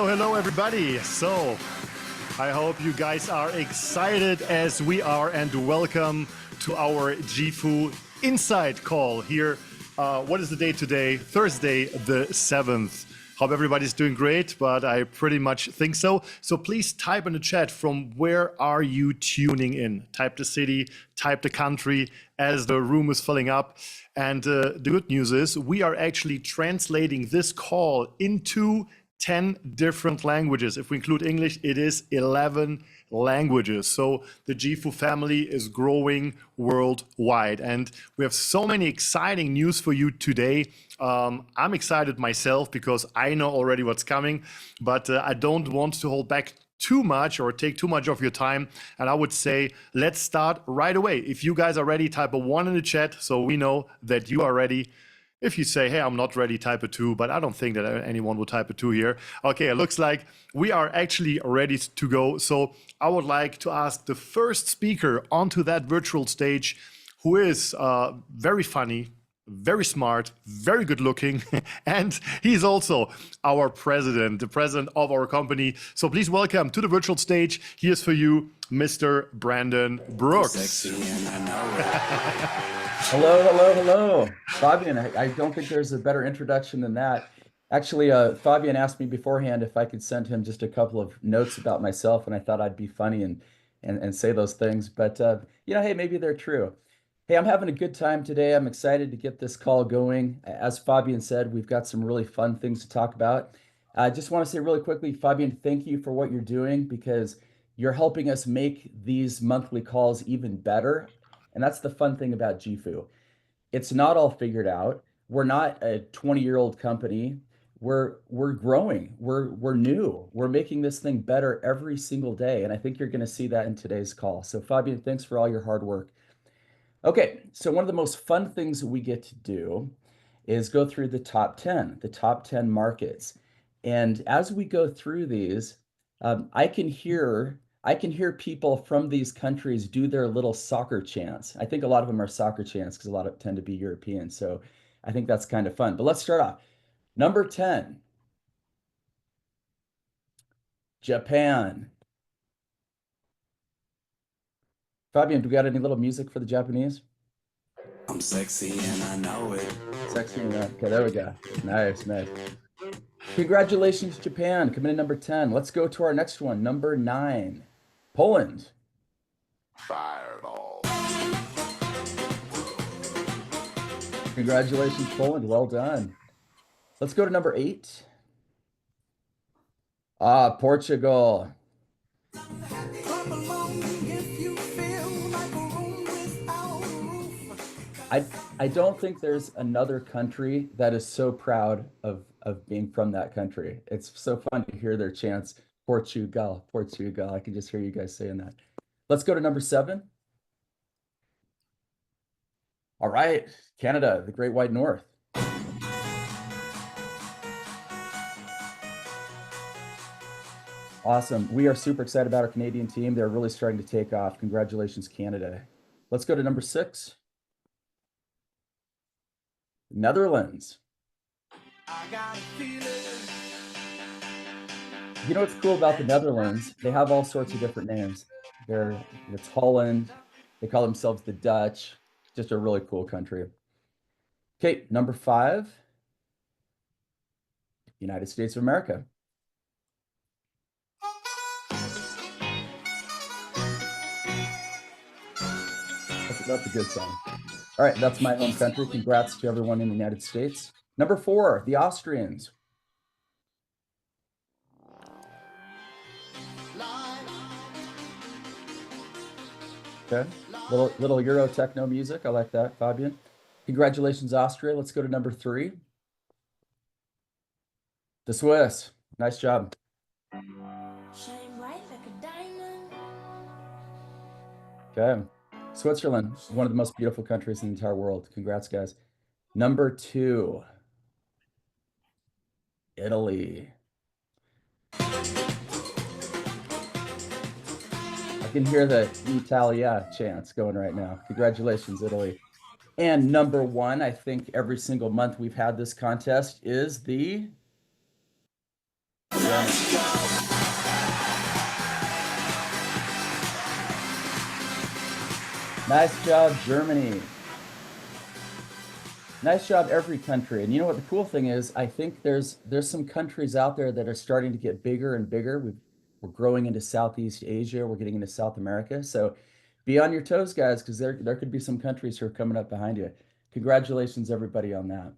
Hello, everybody. So, I hope you guys are excited as we are, and welcome to our Jifu Insight call here. What is the date today? Thursday, the 7th. Hope everybody's doing great, but I pretty much think so. So please type in the chat from where are you tuning in. Type the city, type the country as the room is filling up. And the good news is we are actually translating this call into 10 different languages. If we include English, it is 11 languages. So the Jifu family is growing worldwide. And we have so many exciting news for you today. I'm excited myself because I know already what's coming, but I don't want to hold back too much or take too much of your time. And I would say, let's start right away. If you guys are ready, type a 1 in the chat so we know that you are ready. If you say, hey, I'm not ready, type a 2, but I don't think that anyone will type a 2 here. Okay, it looks like we are actually ready to go. So I would like to ask the first speaker onto that virtual stage, who is very funny, very smart, very good looking, and he's also our president, the president of our company. So please welcome to the virtual stage. Here's for you, Mr. Brandon Brooks. Hello. Fabian, I don't think there's a better introduction than that. Actually, Fabian asked me beforehand if I could send him just a couple of notes about myself, and I thought I'd be funny and say those things. But, hey, maybe they're true. Hey, I'm having a good time today. I'm excited to get this call going. As Fabian said, we've got some really fun things to talk about. I just want to say really quickly, Fabian, thank you for what you're doing because you're helping us make these monthly calls even better. And that's the fun thing about Jifu. It's not all figured out. We're not a 20-year-old company. We're growing. We're new. We're making this thing better every single day. And I think you're going to see that in today's call. So Fabian, thanks for all your hard work. Okay, so one of the most fun things we get to do is go through the top 10 markets. And as we go through these, I can hear people from these countries do their little soccer chants. I think a lot of them are soccer chants because a lot of them tend to be European. So I think that's kind of fun. But let's start off. Number 10, Japan. Fabian, do we got any little music for the Japanese? I'm sexy and I know it. Sexy and okay, there we go. Nice. Congratulations, Japan, coming in number 10. Let's go to our next one, number 9. Poland. Fireball. Congratulations, Poland. Well done. Let's go to number 8. Portugal. I don't think there's another country that is so proud of being from that country. It's so fun to hear their chants, Portugal. I can just hear you guys saying that. Let's go to number 7. All right, Canada, the Great White North. . Awesome. We are super excited about our Canadian team. They're really starting to take off. Congratulations, Canada. Let's go to number 6, Netherlands. I got a feeling. You know what's cool about the Netherlands? They have all sorts of different names. It's Holland. They call themselves the Dutch. Just a really cool country. Okay, number 5, United States of America. That's a good song. All right, that's my home country. Congrats to everyone in the United States. Number 4, the Austrians. Okay, little Euro techno music. I like that, Fabian. Congratulations, Austria. Let's go to number 3, the Swiss. Nice job. Shine bright like a diamond. Okay, Switzerland, one of the most beautiful countries in the entire world. Congrats, guys. Number 2, Italy. I can hear the Italia chants going right now. Congratulations, Italy. And number 1, I think every single month we've had this contest is the Nice job, Germany. Nice job, every country. And you know what the cool thing is? I think there's some countries out there that are starting to get bigger and bigger. We're growing into Southeast Asia. We're getting into South America. So be on your toes, guys, because there could be some countries who are coming up behind you. Congratulations, everybody, on that.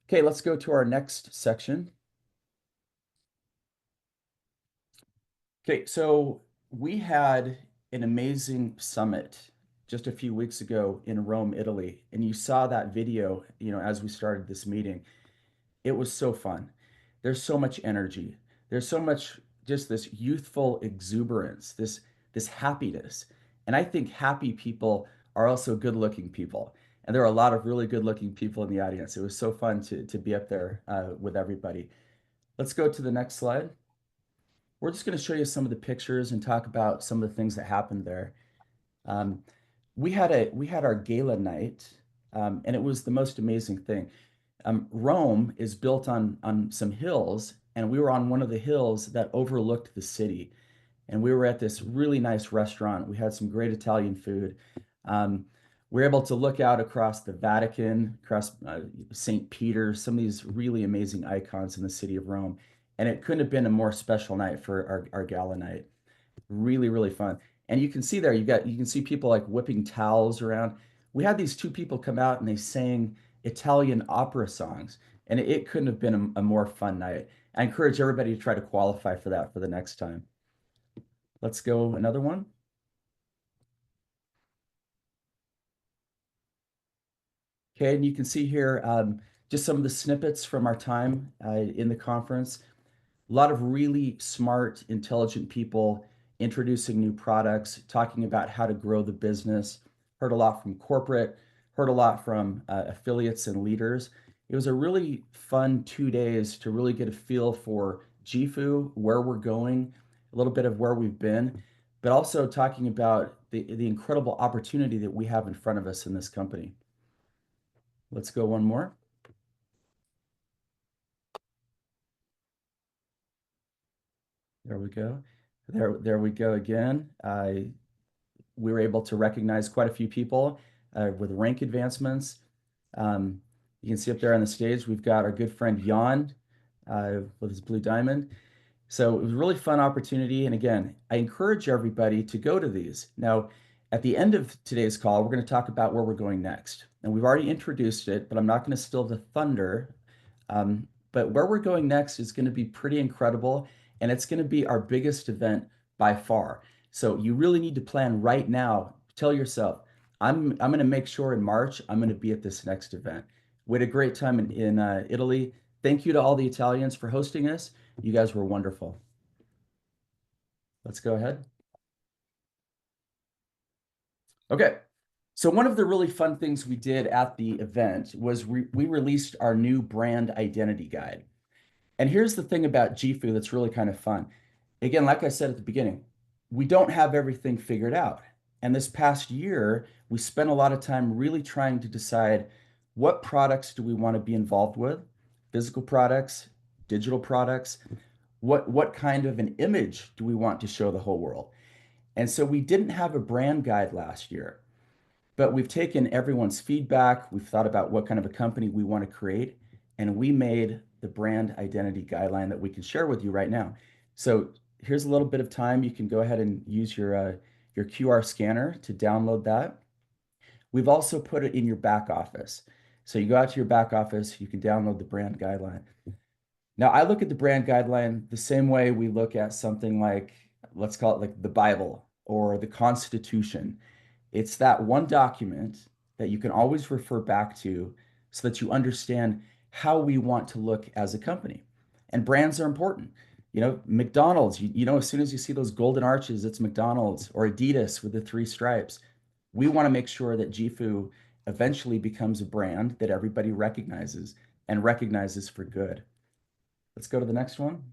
Okay, let's go to our next section. Okay, so we had an amazing summit just a few weeks ago in Rome, Italy, and you saw that video, as we started this meeting. It was so fun. There's so much energy. There's so much just this youthful exuberance, this happiness. And I think happy people are also good-looking people. And there are a lot of really good-looking people in the audience. It was so fun to be up there with everybody. Let's go to the next slide. We're just going to show you some of the pictures and talk about some of the things that happened there. Um, we had our gala night, and it was the most amazing thing. Rome is built on some hills, and we were on one of the hills that overlooked the city. And we were at this really nice restaurant. We had some great Italian food. Um, we were able to look out across the Vatican, across St. Peter, some of these really amazing icons in the city of Rome. And it couldn't have been a more special night for our gala night. Really, really fun. And you can see there, you can see people like whipping towels around. We had these two people come out and they sang Italian opera songs, and it couldn't have been a more fun night. I encourage everybody to try to qualify for that for the next time. Let's go another one. Okay, and you can see here just some of the snippets from our time in the conference. A lot of really smart, intelligent people introducing new products, talking about how to grow the business. Heard a lot from corporate, heard a lot from affiliates and leaders. It was a really fun 2 days to really get a feel for Jifu, where we're going, a little bit of where we've been, but also talking about the incredible opportunity that we have in front of us in this company. Let's go one more. There we go. There we go again. We were able to recognize quite a few people with rank advancements. You can see up there on the stage, we've got our good friend Jan with his blue diamond. So it was a really fun opportunity. And again, I encourage everybody to go to these. Now, at the end of today's call, we're going to talk about where we're going next. And we've already introduced it, but I'm not going to steal the thunder. But where we're going next is going to be pretty incredible, and it's going to be our biggest event by far. So you really need to plan right now. Tell yourself, I'm going to make sure in March I'm going to be at this next event. We had a great time in Italy. Thank you to all the Italians for hosting us. You guys were wonderful. Let's go ahead. Okay. So one of the really fun things we did at the event was we released our new brand identity guide. And here's the thing about Jifu that's really kind of fun. Again, like I said at the beginning, we don't have everything figured out. And this past year, we spent a lot of time really trying to decide what products do we want to be involved with, physical products, digital products, what kind of an image do we want to show the whole world? And so we didn't have a brand guide last year, but we've taken everyone's feedback. We've thought about what kind of a company we want to create, and we made the brand identity guideline that we can share with you right now. So here's a little bit of time. You can go ahead and use your QR scanner to download that. We've also put it in your back office. So you go out to your back office, you can download the brand guideline. Now, I look at the brand guideline the same way we look at something like, let's call it like the Bible or the Constitution. It's that one document that you can always refer back to so that you understand how we want to look as a company. And brands are important. You know, McDonald's, you know, as soon as you see those golden arches, it's McDonald's, or Adidas with the three stripes. We want to make sure that Jifu eventually becomes a brand that everybody recognizes and recognizes for good. Let's go to the next one.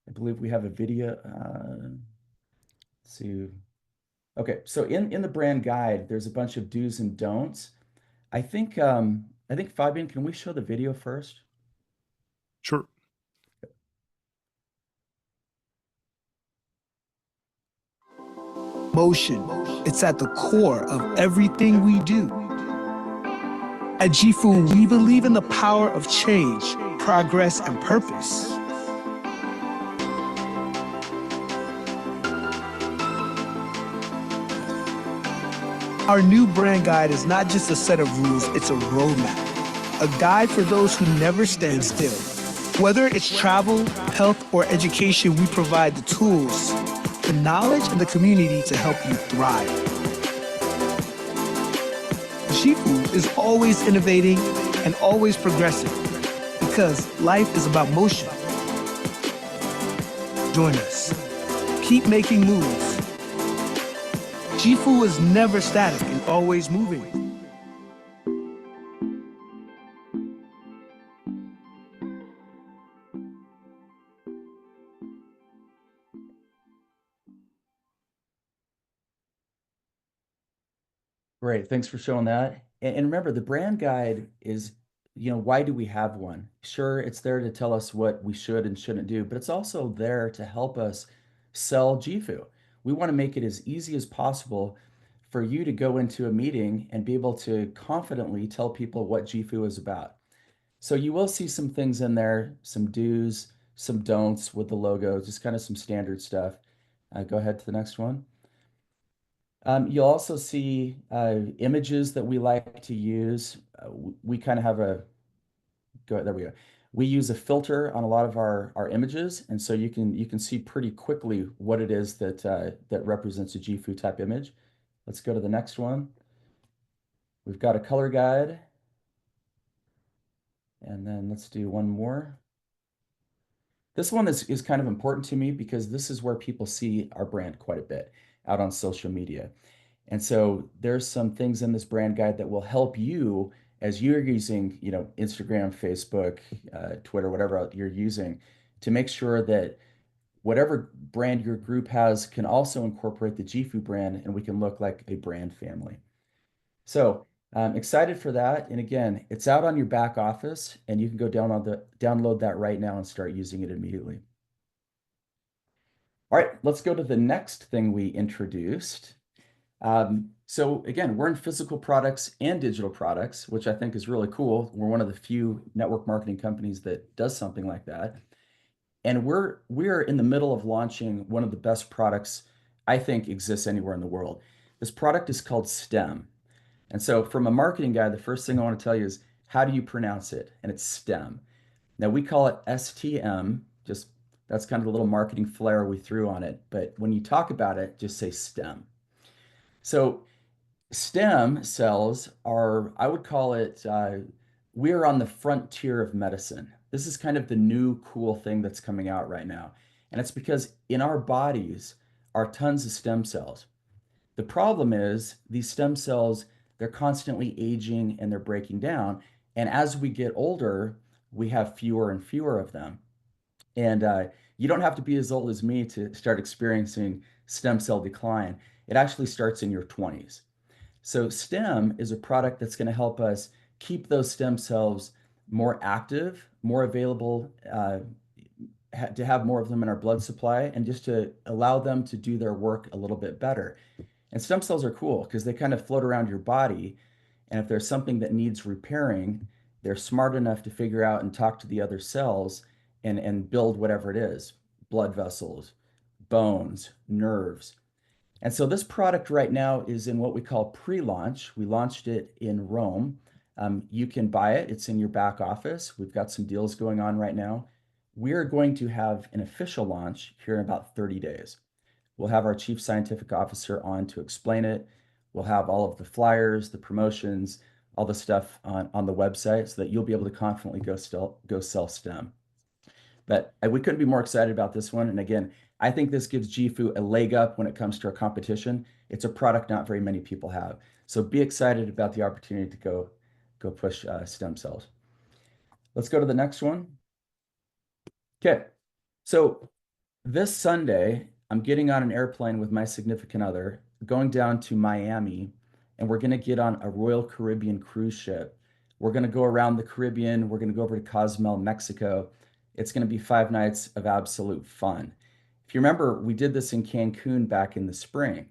I believe we have a video. Let's see. Okay, so in the brand guide, there's a bunch of do's and don'ts. I think Fabian, can we show the video first? Sure. Motion. It's at the core of everything we do. At Jifu, we believe in the power of change, progress, and purpose. Our new brand guide is not just a set of rules, it's a roadmap. A guide for those who never stand still. Whether it's travel, health, or education, we provide the tools, the knowledge, and the community to help you thrive. Jifu is always innovating and always progressing because life is about motion. Join us. Keep making moves. Jifu is never static and always moving. Great, thanks for showing that. And remember, the brand guide is, you know, why do we have one? Sure, it's there to tell us what we should and shouldn't do, but it's also there to help us sell Jifu. We want to make it as easy as possible for you to go into a meeting and be able to confidently tell people what Jifu is about. So you will see some things in there, some do's, some don'ts with the logo, just kind of some standard stuff. Go ahead to the next one. You'll also see images that we like to use. We kind of have there we go. We use a filter on a lot of our images, and so you can see pretty quickly what it is that represents a Jifu type image. Let's go to the next one. We've got a color guide, and then let's do one more. This one is kind of important to me because this is where people see our brand quite a bit out on social media. And so there's some things in this brand guide that will help you as you're using, you know, Instagram, Facebook, Twitter, whatever you're using, to make sure that whatever brand your group has can also incorporate the Jifu brand and we can look like a brand family. So I'm excited for that. And again, it's out on your back office and you can go download that right now and start using it immediately. All right, let's go to the next thing we introduced. So again, we're in physical products and digital products, which I think is really cool. We're one of the few network marketing companies that does something like that. And we're in the middle of launching one of the best products I think exists anywhere in the world. This product is called STEM. And so from a marketing guy, the first thing I want to tell you is how do you pronounce it? And it's STEM. Now we call it STM, just that's kind of the little marketing flair we threw on it. But when you talk about it, just say STEM. So stem cells are, I would call it, we're on the frontier of medicine. This is kind of the new cool thing that's coming out right now. And it's because in our bodies are tons of stem cells. The problem is these stem cells, they're constantly aging and they're breaking down. And as we get older, we have fewer and fewer of them. And you don't have to be as old as me to start experiencing stem cell decline. It actually starts in your 20s. So STEM is a product that's going to help us keep those stem cells more active, more available, to have more of them in our blood supply, and just to allow them to do their work a little bit better. And stem cells are cool because they kind of float around your body. And if there's something that needs repairing, they're smart enough to figure out and talk to the other cells and build whatever it is, blood vessels, bones, nerves. And so this product right now is in what we call pre-launch. We launched it in Rome. You can buy it. It's in your back office. We've got some deals going on right now. We're going to have an official launch here in about 30 days. We'll have our chief scientific officer on to explain it. We'll have all of the flyers, the promotions, all the stuff on the website so that you'll be able to confidently go sell STEM. But we couldn't be more excited about this one. And again, I think this gives Jifu a leg up when it comes to our competition. It's a product not very many people have. So be excited about the opportunity to go push stem cells. Let's go to the next one. Okay, so this Sunday, I'm getting on an airplane with my significant other, going down to Miami, and we're going to get on a Royal Caribbean cruise ship. We're going to go around the Caribbean. We're going to go over to Cozumel, Mexico. It's going to be 5 nights of absolute fun. If you remember, we did this in Cancun back in the spring.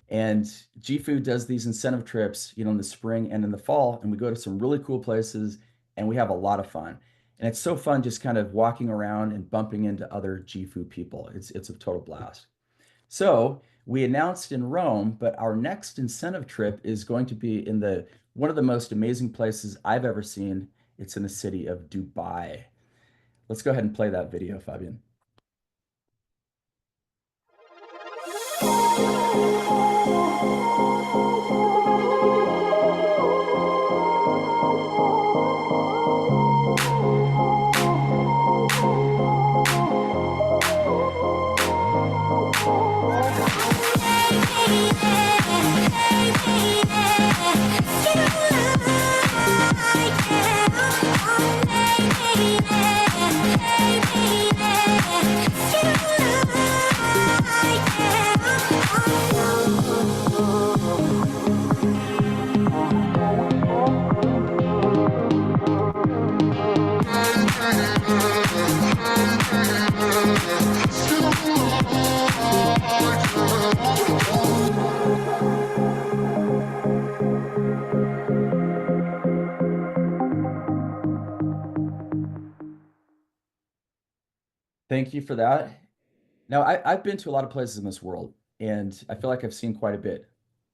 And Jifu does these incentive trips, in the spring and in the fall, and we go to some really cool places and we have a lot of fun. And it's so fun just kind of walking around and bumping into other Jifu people. It's a total blast. So we announced in Rome, but our next incentive trip is going to be in one of the most amazing places I've ever seen. It's in the city of Dubai. Let's go ahead and play that video, Fabian. Thank you for that. Now, I've been to a lot of places in this world, and I feel like I've seen quite a bit.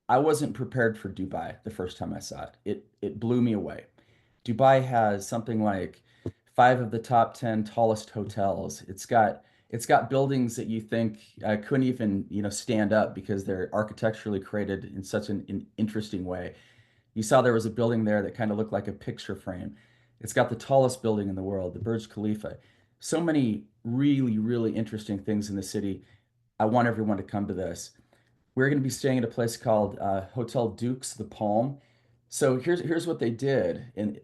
I wasn't prepared for Dubai the first time I saw it. It blew me away. Dubai has something like 5 of the top 10 tallest hotels. It's got buildings that you think couldn't even stand up because they're architecturally created in such an interesting way. You saw there was a building there that kind of looked like a picture frame. It's got the tallest building in the world, the Burj Khalifa. So many really, really interesting things in the city. I want everyone to come to this. We're going to be staying at a place called Hotel Dukes the Palm. So here's what they did. And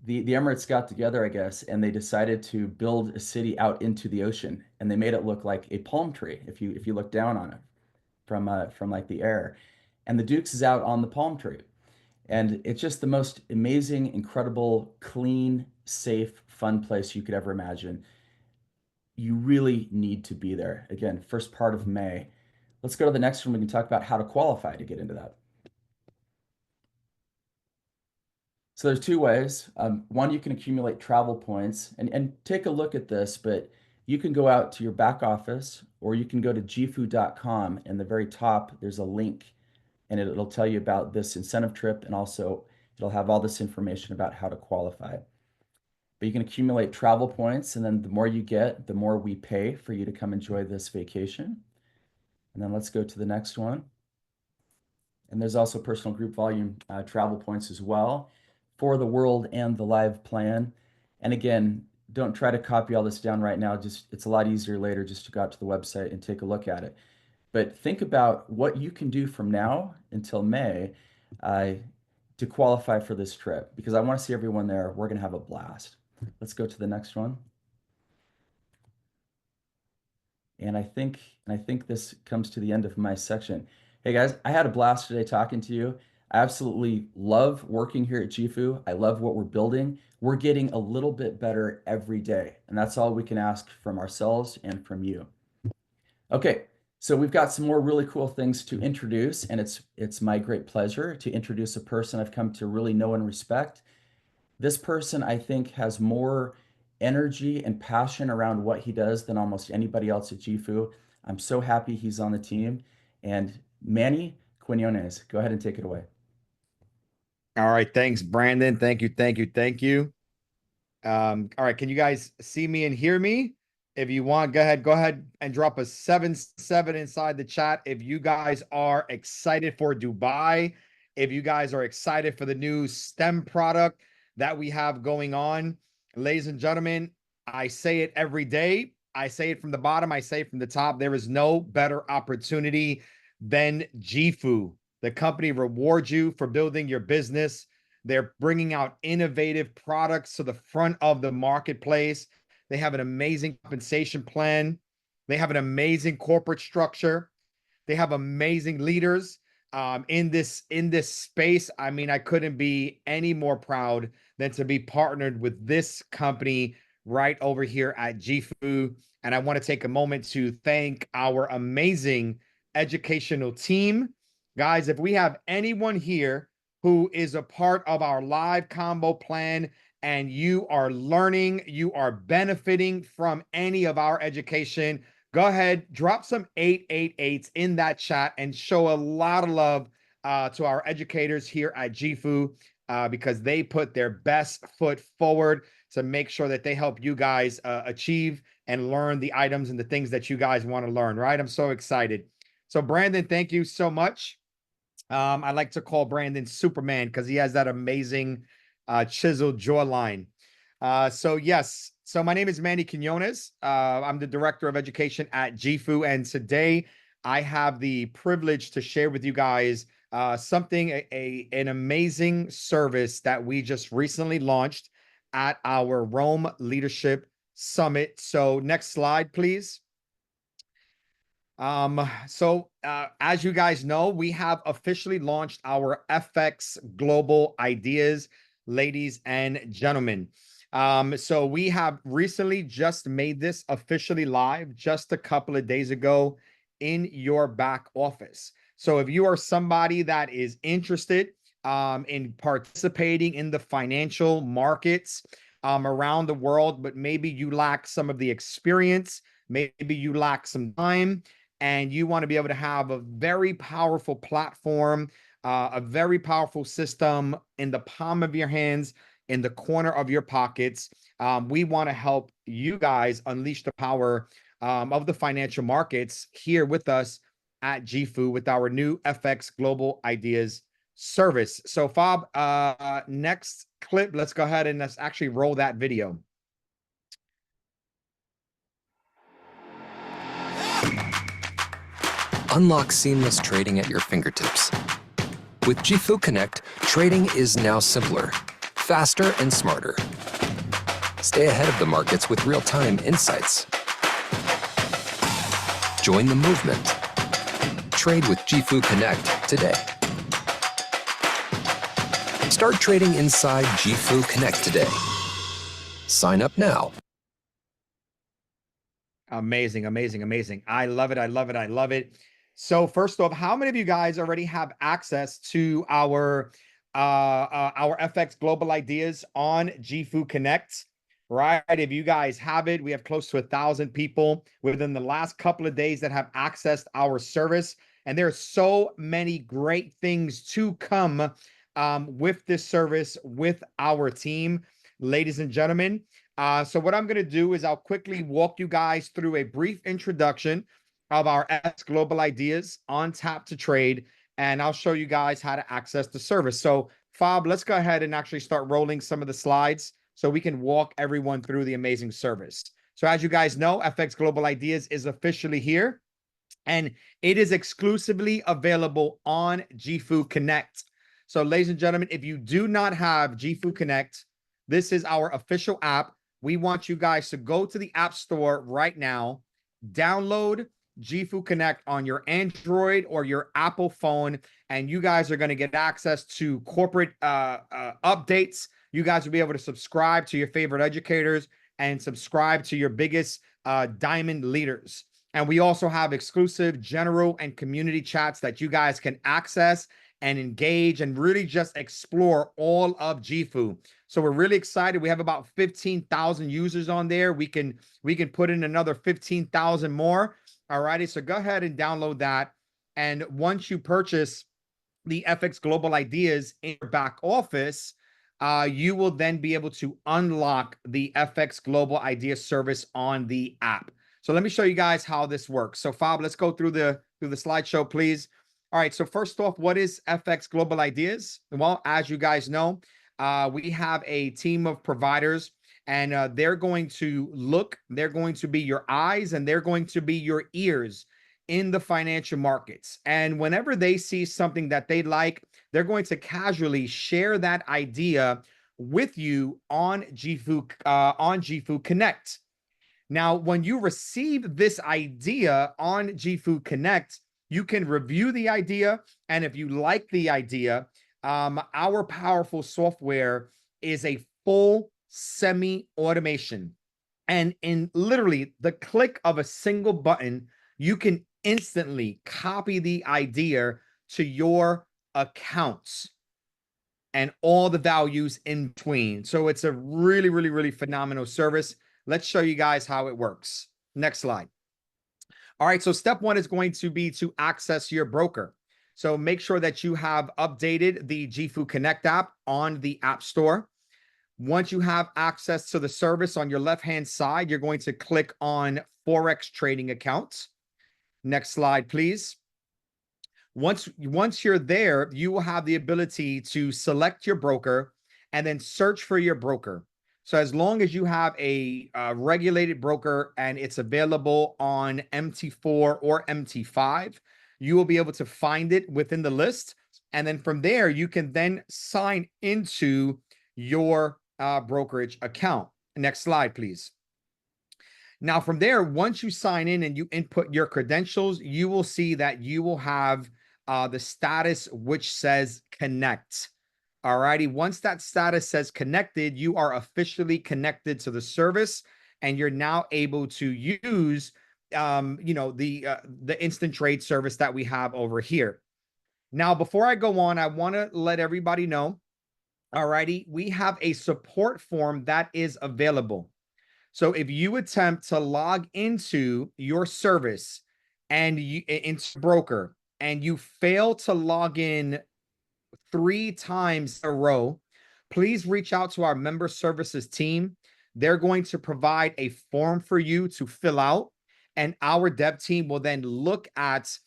the Emirates got together, I guess, and they decided to build a city out into the ocean. And they made it look like a palm tree if you look down on it from like the air. And the Dukes is out on the palm tree. And it's just the most amazing, incredible, clean, safe, fun place you could ever imagine. You really need to be there. Again, first part of May. Let's go to the next one. We can talk about how to qualify to get into that. So there's 2 ways. One, you can accumulate travel points and take a look at this, but you can go out to your back office or you can go to jifu.com, and the very top, there's a link and it'll tell you about this incentive trip, and also it'll have all this information about how to qualify. But you can accumulate travel points, and then the more you get, the more we pay for you to come enjoy this vacation. And then let's go to the next one. And there's also personal group volume travel points as well for the world and the live plan. And again, don't try to copy all this down right now. It's a lot easier later just to go out to the website and take a look at it. But think about what you can do from now until May to qualify for this trip, because I want to see everyone there. We're going to have a blast. Let's go to the next one. And I think this comes to the end of my section. Hey guys, I had a blast today talking to you. I absolutely love working here at Jifu. I love what we're building. We're getting a little bit better every day, and that's all we can ask from ourselves and from you. Okay, so we've got some more really cool things to introduce, and it's my great pleasure to introduce a person I've come to really know and respect. This person, I think, has more energy and passion around what he does than almost anybody else at Jifu. I'm so happy he's on the team. And Manny Quinones, go ahead and take it away. All right. Thanks, Brandon. Thank you. Thank you. Thank you. All right. Can you guys see me and hear me? If you want, go ahead and drop a 7-7 inside the chat. If you guys are excited for Dubai, if you guys are excited for the new STEM product that we have going on, ladies and gentlemen, I say it every day. I say it from the bottom. I say it from the top. There is no better opportunity than Jifu. The company rewards you for building your business. They're bringing out innovative products to the front of the marketplace. They have an amazing compensation plan. They have an amazing corporate structure. They have amazing leaders in this space. I mean, I couldn't be any more proud than to be partnered with this company right over here at Jifu. And I want to take a moment to thank our amazing educational team. Guys, if we have anyone here who is a part of our live combo plan and you are learning, you are benefiting from any of our education, go ahead, drop some 888s in that chat and show a lot of love to our educators here at Jifu because they put their best foot forward to make sure that they help you guys achieve and learn the items and the things that you guys want to learn, right? I'm so excited. So Brandon, thank you so much. I like to call Brandon Superman because he has that amazing chiseled jawline. So my name is Manny Quinones. I'm the Director of Education at Jifu, and today I have the privilege to share with you guys an amazing service that we just recently launched at our Rome Leadership Summit. So next slide, please. As you guys know, we have officially launched our FX Global Ideas, ladies and gentlemen. So we have recently just made this officially live just a couple of days ago in your back office. So if you are somebody that is interested in participating in the financial markets around the world, but maybe you lack some of the experience, maybe you lack some time, and you want to be able to have a very powerful platform, a very powerful system in the palm of your hands, in the corner of your pockets. We want to help you guys unleash the power of the financial markets here with us at Jifu with our new FX Global Ideas service. So Fob, next clip, let's go ahead and let's actually roll that video. Unlock seamless trading at your fingertips. With Jifu Connect, trading is now simpler, faster, and smarter. Stay ahead of the markets with real-time insights. Join the movement. Trade with Jifu Connect today. Start trading inside Jifu Connect today. Sign up now. Amazing, amazing, amazing. I love it. I love it. I love it. So first off, how many of you guys already have access to our FX Global Ideas on Jifu Connect? Right? If you guys have it, we have close to 1,000 people within the last couple of days that have accessed our service. And there are so many great things to come with this service, with our team, ladies and gentlemen. So what I'm going to do is I'll quickly walk you guys through a brief introduction of our FX Global Ideas on Tap to Trade, and I'll show you guys how to access the service. So Fob, let's go ahead and actually start rolling some of the slides so we can walk everyone through the amazing service. So as you guys know, FX Global Ideas is officially here, and it is exclusively available on Jifu Connect. So ladies and gentlemen, if you do not have Jifu Connect, This is our official app. We want you guys to go to the App Store right now, download Jifu Connect on your Android or your Apple phone, and you guys are going to get access to corporate updates. You guys will be able to subscribe to your favorite educators and subscribe to your biggest diamond leaders. And we also have exclusive general and community chats that you guys can access and engage and really just explore all of Jifu. So we're really excited. We have about 15,000 users on there. We can put in another 15,000 more. All righty. So go ahead and download that. And once you purchase the FX Global Ideas in your back office, you will then be able to unlock the FX Global Ideas service on the app. So let me show you guys how this works. So Fab, let's go through the slideshow, please. All right. So first off, what is FX Global Ideas? Well, as you guys know, we have a team of providers, and they're going to be your eyes, and they're going to be your ears in the financial markets. And whenever they see something that they like, they're going to casually share that idea with you on Jifu Connect. Now, when you receive this idea on Jifu Connect, you can review the idea. And if you like the idea, our powerful software is a full semi-automation. And in literally the click of a single button, you can instantly copy the idea to your accounts and all the values in between. So it's a really, really, really phenomenal service. Let's show you guys how it works. Next slide. All right, so step one is going to be to access your broker. So make sure that you have updated the Jifu Connect app on the App Store. Once you have access to the service, on your left-hand side, you're going to click on Forex trading accounts. Next slide, please. Once you're there, you will have the ability to select your broker and then search for your broker. So as long as you have a regulated broker and it's available on MT4 or MT5, you will be able to find it within the list. And then from there, you can then sign into your brokerage account. Next slide, please. Now, from there, once you sign in and you input your credentials, you will see that you will have the status which says connect. All righty. Once that status says connected, you are officially connected to the service, and you're now able to use, the instant trade service that we have over here. Now, before I go on, I want to let everybody know, all righty, we have a support form that is available. So if you attempt to log into your service and into broker, and you fail to log in 3 times in a row, please reach out to our member services team. They're going to provide a form for you to fill out, and our dev team will then look at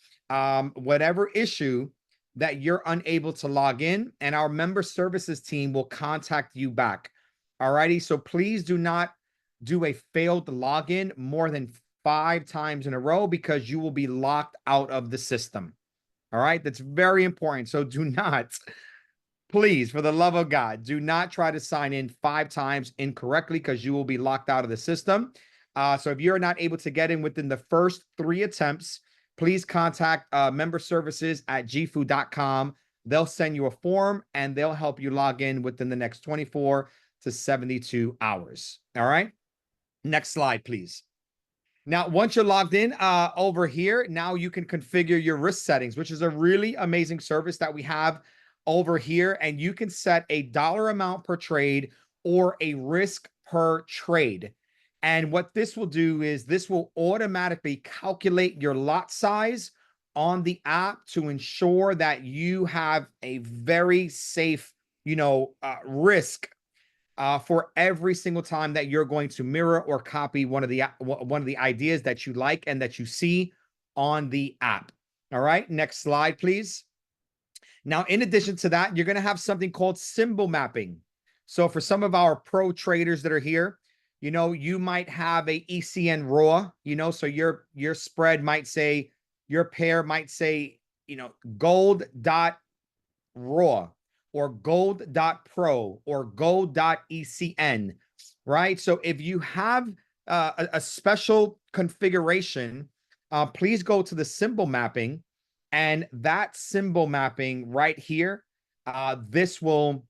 whatever issue that you're unable to log in, and our member services team will contact you back. All righty. So please do not do a failed login more than 5 times in a row, because you will be locked out of the system. All right. That's very important. So do not, please, for the love of God, do not try to sign in 5 times incorrectly, because you will be locked out of the system. So if you're not able to get in within the first 3 attempts, please contact member services at jifu.com. They'll send you a form and they'll help you log in within the next 24 to 72 hours. All right. Next slide, please. Now, once you're logged in over here, now you can configure your risk settings, which is a really amazing service that we have over here. And you can set a dollar amount per trade or a risk per trade. And what this will do is this will automatically calculate your lot size on the app to ensure that you have a very safe, risk for every single time that you're going to mirror or copy one of the ideas that you like and that you see on the app. All right, next slide, please. Now, in addition to that, you're going to have something called symbol mapping. So for some of our pro traders that are here, you might have a ECN raw, so your spread might say, your pair might say, gold dot raw, or gold.pro or gold.ecn, right? So if you have a special configuration, please go to the symbol mapping, and that symbol mapping right here, this will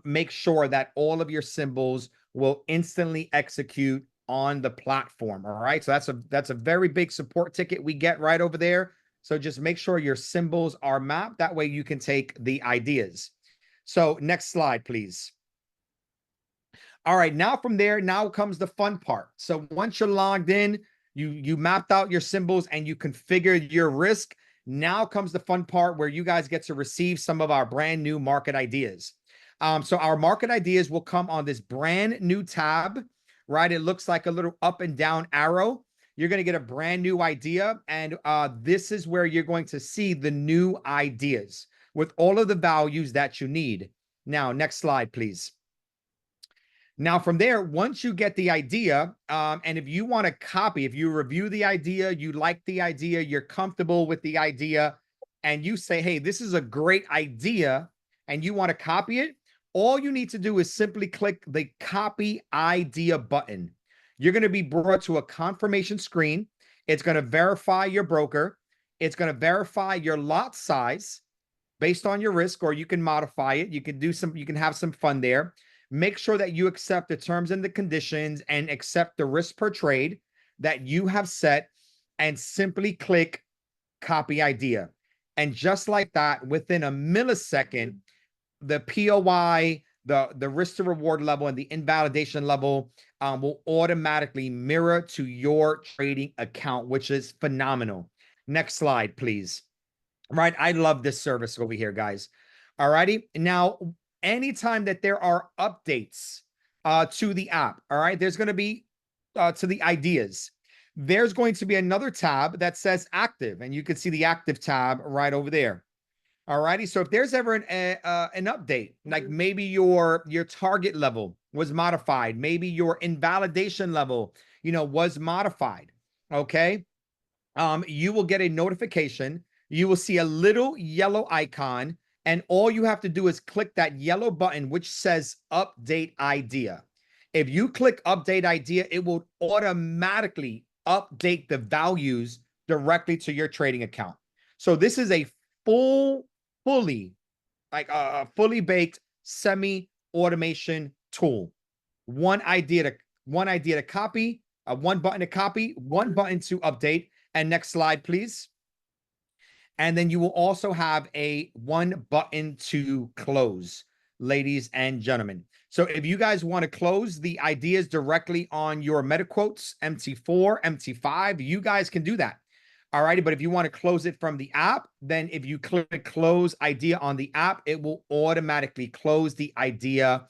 make sure that all of your symbols will instantly execute on the platform. All right. So that's a very big support ticket we get right over there. So just make sure your symbols are mapped. That way you can take the ideas. So next slide, please. All right, now from there, now comes the fun part. So once you're logged in, you mapped out your symbols and you configured your risk. Now comes the fun part where you guys get to receive some of our brand new market ideas. So our market ideas will come on this brand new tab, right? It looks like a little up and down arrow. You're going to get a brand new idea, and this is where you're going to see the new ideas with all of the values that you need. Now, next slide, please. Now, from there, once you get the idea, and if you want to copy, if you review the idea, you like the idea, you're comfortable with the idea, and you say, hey, this is a great idea, and you want to copy it, all you need to do is simply click the copy idea button. You're going to be brought to a confirmation screen. It's going to verify your broker. It's going to verify your lot size based on your risk, or you can modify it. You can have some fun there. Make sure that you accept the terms and the conditions and accept the risk per trade that you have set, and simply click copy idea. And just like that, within a millisecond, the POI, the risk to reward level, and the invalidation level will automatically mirror to your trading account, which is phenomenal. Next slide, please. Right. I love this service over here, guys. All righty. Now, anytime that there are updates to the app, all right, there's going to be to the ideas. There's going to be another tab that says active, and you can see the active tab right over there. All righty. So if there's ever an update, like maybe your target level was modified, maybe your invalidation level, was modified. Okay. You will get a notification. You will see a little yellow icon, and all you have to do is click that yellow button, which says update idea. If you click update idea, it will automatically update the values directly to your trading account. So this is a fully baked semi-automation tool. One idea to copy, one button to copy, one button to update. And next slide, please. And then you will also have a one button to close, ladies and gentlemen. So if you guys want to close the ideas directly on your MetaQuotes, MT4, MT5, you guys can do that. All righty. But if you want to close it from the app, then if you click close idea on the app, it will automatically close the idea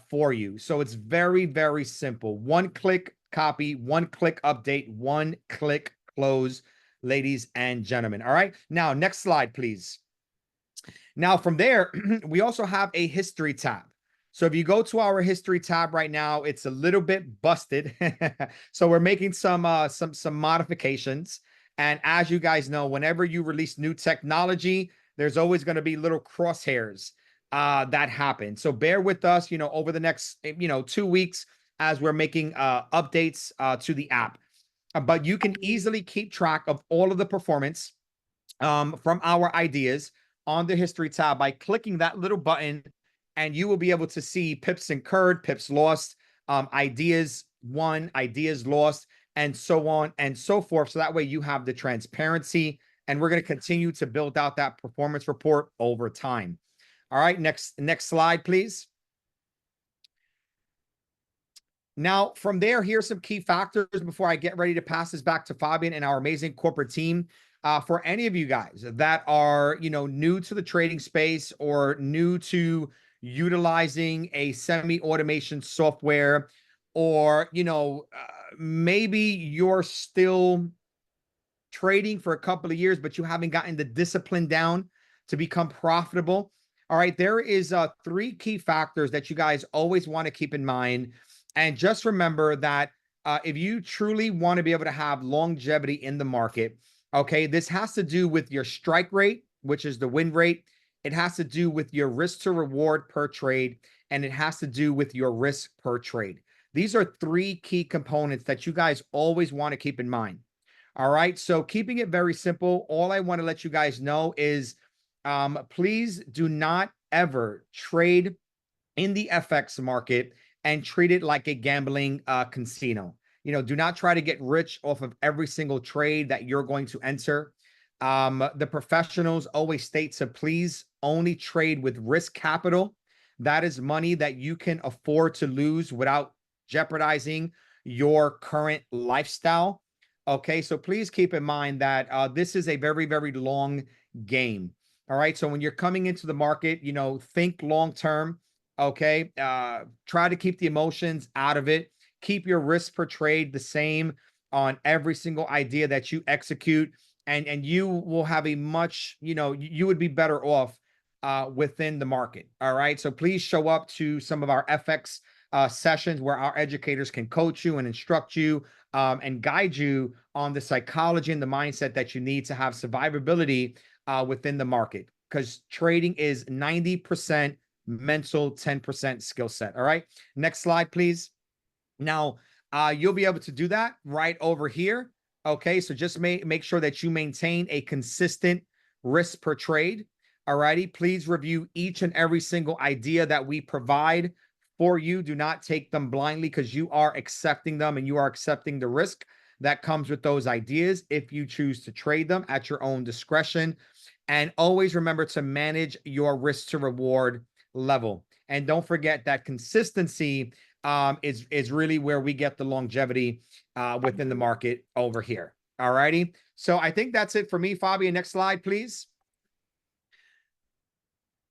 for you. So it's very, very simple. One click copy, one click update, one click close, ladies and gentlemen. All right. Now, next slide, please. Now, from there, we also have a history tab. So if you go to our history tab right now, it's a little bit busted. So we're making some modifications. And as you guys know, whenever you release new technology, there's always going to be little crosshairs that happen. So bear with us, over the next, 2 weeks as we're making updates to the app. But you can easily keep track of all of the performance from our ideas on the history tab by clicking that little button, and you will be able to see pips incurred, pips lost, ideas won, ideas lost, and so on and so forth. So that way you have the transparency, and we're going to continue to build out that performance report over time. All right, next slide, please. Now, from there, here's some key factors before I get ready to pass this back to Fabian and our amazing corporate team. For any of you guys that are, new to the trading space or new to utilizing a semi-automation software, or, maybe you're still trading for a couple of years, but you haven't gotten the discipline down to become profitable. All right, there is 3 key factors that you guys always want to keep in mind. And just remember that if you truly want to be able to have longevity in the market, okay, this has to do with your strike rate, which is the win rate. it has to do with your risk to reward per trade, and it has to do with your risk per trade. These are three key components that you guys always want to keep in mind. All right. So keeping it very simple, all I want to let you guys know is please do not ever trade in the FX market and treat it like a gambling casino. You know, do not try to get rich off of every single trade that you're going to enter. The professionals always state to please only trade with risk capital. That is money that you can afford to lose without jeopardizing your current lifestyle. Okay, so please keep in mind that this is a very, very long game. All right, so when you're coming into the market, you know, think long term. Okay, try to keep the emotions out of it. Keep your risk per trade the same on every single idea that you execute, and you will have a much, you know, you would be better off within the market. All right, so please show up to some of our FX sessions where our educators can coach you and instruct you and guide you on the psychology and the mindset that you need to have survivability within the market, because trading is 90% mental, 10% skill set. All right, next slide, please. Now, you'll be able to do that right over here. Okay, so just make sure that you maintain a consistent risk per trade. All righty, please review each and every single idea that we provide for you. Do not take them blindly, because you are accepting them and you are accepting the risk that comes with those ideas if you choose to trade them at your own discretion. And always remember to manage your risk to reward level. And don't forget that consistency is really where we get the longevity within the market over here. All righty. So I think that's it for me, Fabian. Next slide, please.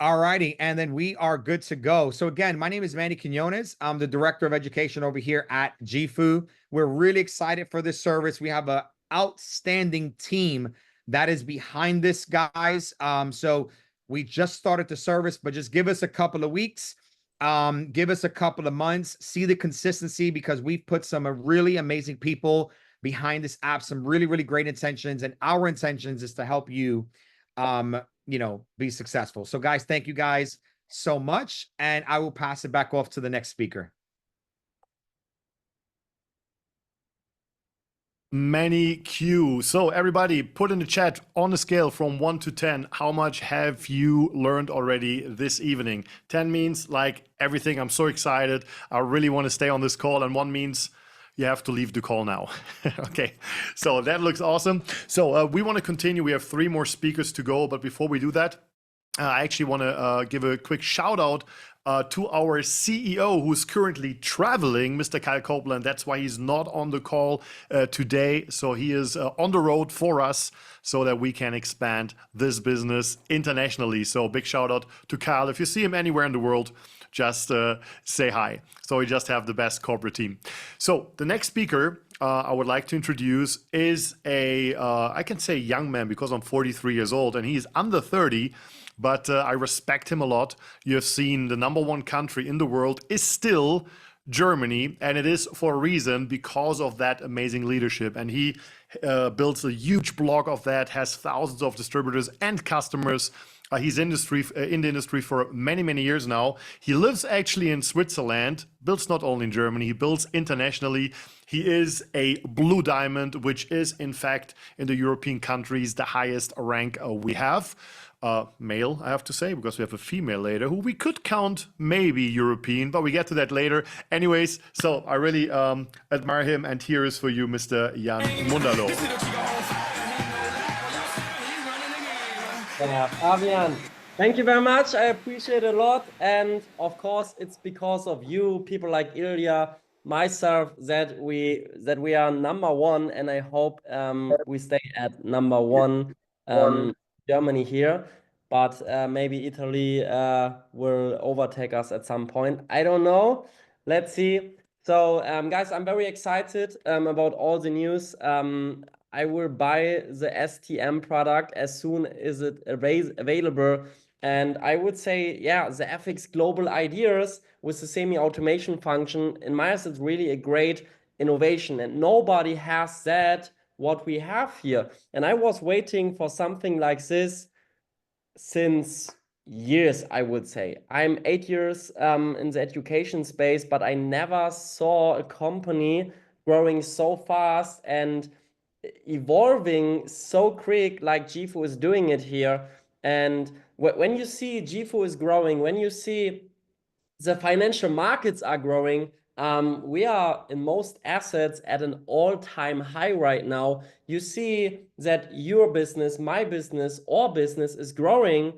All righty, and then we are good to go. So again, my name is Manny Quinones. I'm the Director of Education over here at Jifu. We're really excited for this service. We have an outstanding team that is behind this, guys. So we just started the service, but just give us a couple of weeks. Give us a couple of months. See the consistency, because we've put some really amazing people behind this app, some really, really great intentions. And our intentions is to help you you know, be successful. So guys, thank you guys so much. And I will pass it back off to the next speaker. Many Q. So everybody put in the chat on a scale from 1 to 10, how much have you learned already this evening? 10 means like everything. I'm so excited. I really want to stay on this call. And 1 means you have to leave the call now. Okay, so that looks awesome. So we want to continue. We have 3 more speakers to go. But before we do that, I actually want to give a quick shout out to our CEO, who's currently traveling, Mr. Kyle Copeland. That's why he's not on the call today. So he is on the road for us so that we can expand this business internationally. So big shout out to Kyle. If you see him anywhere in the world, just say hi. So we just have the best corporate team. So the next speaker I would like to introduce is I can say young man, because I'm 43 years old and he's under 30, but I respect him a lot. You have seen the #1 country in the world is still Germany, and it is for a reason, because of that amazing leadership. And he builds a huge blog of that, has thousands of distributors and customers. He's in the industry for many, many years now. He lives actually in Switzerland, builds not only in Germany, he builds internationally. He is a blue diamond, which is in fact in the European countries the highest rank we have. Male, I have to say, because we have a female later who we could count maybe European, but we get to that later. Anyways, so I really admire him, and here is for you, Mr. Jan Mundalo. Yeah, Fabian, thank you very much. I appreciate it a lot. And of course, it's because of you, people like Ilya, myself, that we are #1. And I hope we stay at #1 Germany here. But maybe Italy will overtake us at some point. I don't know. Let's see. So, guys, I'm very excited about all the news. I will buy the STM product as soon as it available. And I would say, yeah, the FX Global Ideas with the semi-automation function, in my eyes, it's really a great innovation. And nobody has that, what we have here. And I was waiting for something like this since, years, I would say. I'm 8 years in the education space, but I never saw a company growing so fast and evolving so quick like Jifu is doing it here. And when you see Jifu is growing, when you see the financial markets are growing, we are in most assets at an all-time high right now. You see that your business, my business, our business is growing.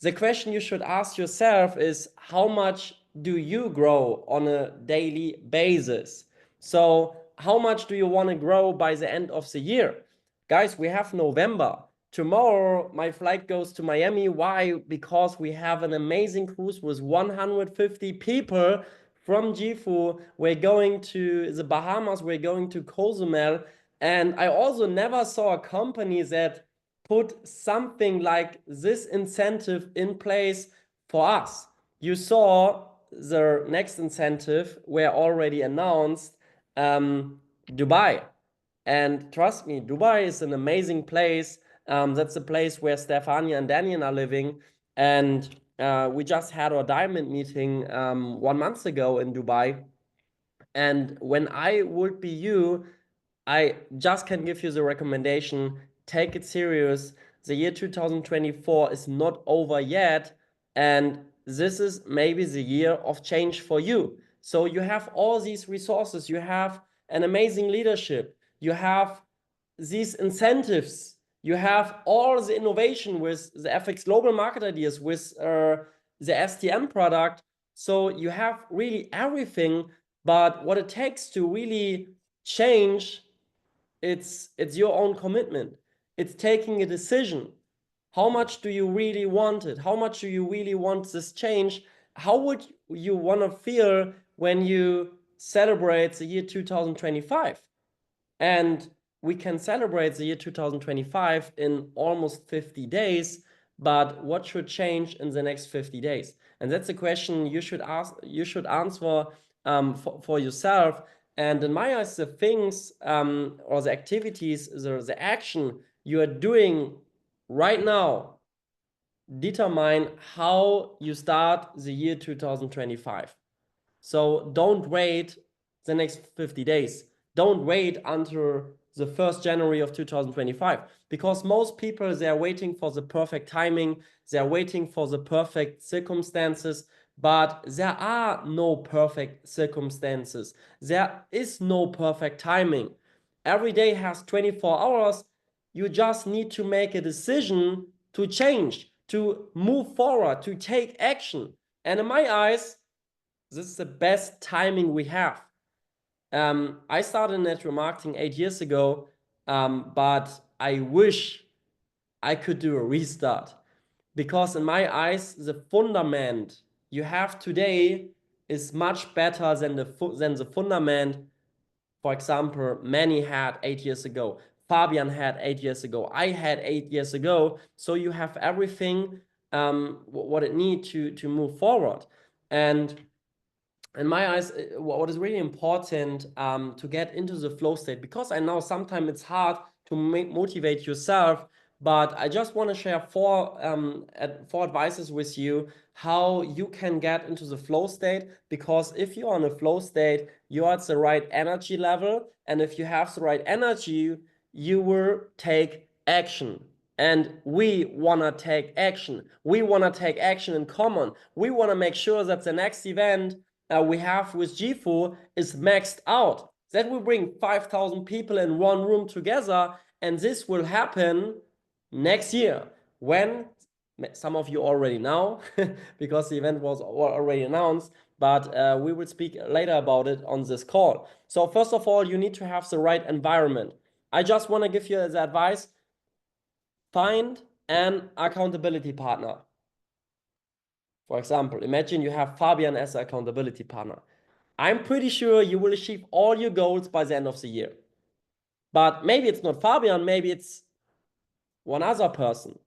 The question you should ask yourself is, how much do you grow on a daily basis? So how much do you want to grow by the end of the year? Guys, we have November. Tomorrow, my flight goes to Miami. Why? Because we have an amazing cruise with 150 people from Jifu. We're going to the Bahamas. We're going to Cozumel. And I also never saw a company that put something like this incentive in place for us. You saw the next incentive were already announced, Dubai. And trust me, Dubai is an amazing place. That's the place where Stefania and Daniel are living. And we just had our diamond meeting 1 month ago in Dubai. And when I would be you, I just can give you the recommendation, take it serious. The year 2024 is not over yet, and this is maybe the year of change for you. So you have all these resources, you have an amazing leadership, you have these incentives, you have all the innovation with the FX Global Market Ideas, with the STM product. So you have really everything, but what it takes to really change, it's your own commitment. It's taking a decision. How much do you really want it? How much do you really want this change? How would you want to feel when you celebrate the year 2025? And we can celebrate the year 2025 in almost 50 days, but what should change in the next 50 days? And that's a question you should ask, you should answer for yourself. And in my eyes, the things or the activities, the action you are doing right now determine how you start the year 2025. So don't wait the next 50 days. Don't wait until the 1st January of 2025, because most people, they're waiting for the perfect timing. They're waiting for the perfect circumstances, but there are no perfect circumstances. There is no perfect timing. Every day has 24 hours. You just need to make a decision to change, to move forward, to take action. And in my eyes, this is the best timing we have. I started network marketing 8 years ago, but I wish I could do a restart, because in my eyes, the fundament you have today is much better than the fundament, for example, Manny had 8 years ago, Fabian had 8 years ago, I had 8 years ago. So you have everything what it needs to move forward. And in my eyes, what is really important to get into the flow state, because I know sometimes it's hard to motivate yourself, but I just want to share four advices with you how you can get into the flow state. Because if you're on a flow state, you're at the right energy level, and if you have the right energy, you will take action. And we want to take action. We want to take action in common. We want to make sure that the next event we have with Jifu is maxed out. That will bring 5,000 people in one room together, and this will happen next year, when some of you already know because the event was already announced, but we will speak later about it on this call. So first of all, you need to have the right environment. I just want to give you the advice: find an accountability partner. For example, imagine you have Fabian as an accountability partner. I'm pretty sure you will achieve all your goals by the end of the year. But maybe it's not Fabian, maybe it's one other person.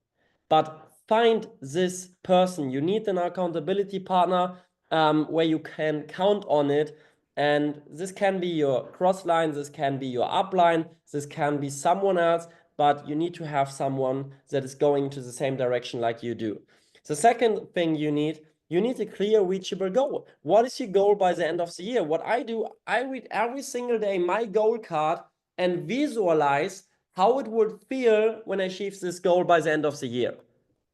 But find this person. You need an accountability partner where you can count on it. And this can be your cross line, this can be your upline, this can be someone else, but you need to have someone that is going to the same direction like you do. The second thing you need a clear, reachable goal. What is your goal by the end of the year? What I do, I read every single day my goal card and visualize how it would feel when I achieve this goal by the end of the year.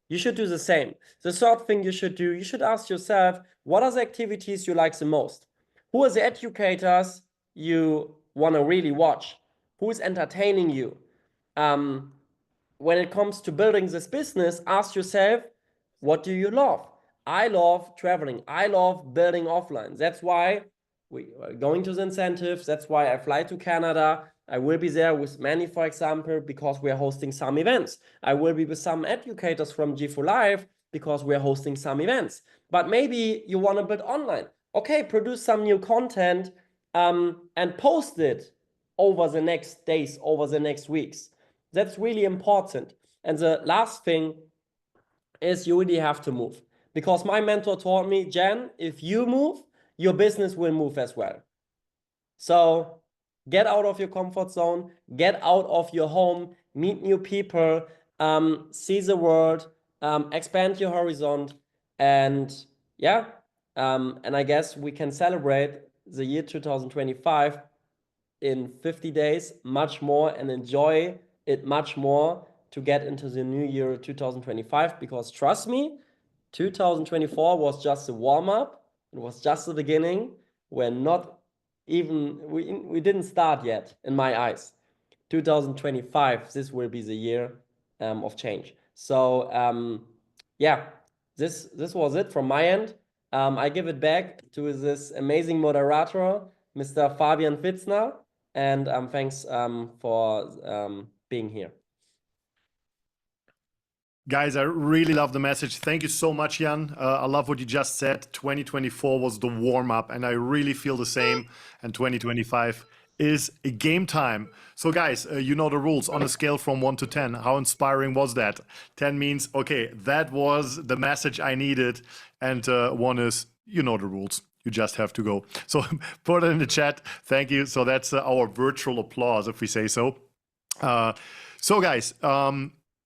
You should do the same. The third thing you should do, you should ask yourself, what are the activities you like the most? Who are the educators you want to really watch? Who is entertaining you? When it comes to building this business, ask yourself, what do you love? I love traveling. I love building offline. That's why we are going to the incentives. That's why I fly to Canada. I will be there with Manny, for example, because we are hosting some events. I will be with some educators from Jifu Live because we are hosting some events. But maybe you want to build online. Okay, produce some new content and post it over the next days, over the next weeks. That's really important. And the last thing is you really have to move. Because my mentor taught me, Jen, if you move, your business will move as well. So get out of your comfort zone, get out of your home, meet new people, see the world, expand your horizon. And yeah, and I guess we can celebrate the year 2025 in 50 days much more and enjoy it much more to get into the new year 2025, because trust me, 2024 was just a warm-up. It was just the beginning. We're not even, we didn't start yet in my eyes. 2025, this will be the year of change. So yeah, this was it from my end. I give it back to this amazing moderator, Mr. Fabian Fitzner, and thanks for being here. Guys, I really love the message. Thank you so much, Jan. I love what you just said. 2024 was the warm-up, and I really feel the same. And 2025 is a game time. So guys, you know the rules. On a scale from 1 to 10, how inspiring was that? 10 means, okay, that was the message I needed. And 1 is, you know the rules. You just have to go. So put it in the chat. Thank you. So that's our virtual applause, if we say so. So guys,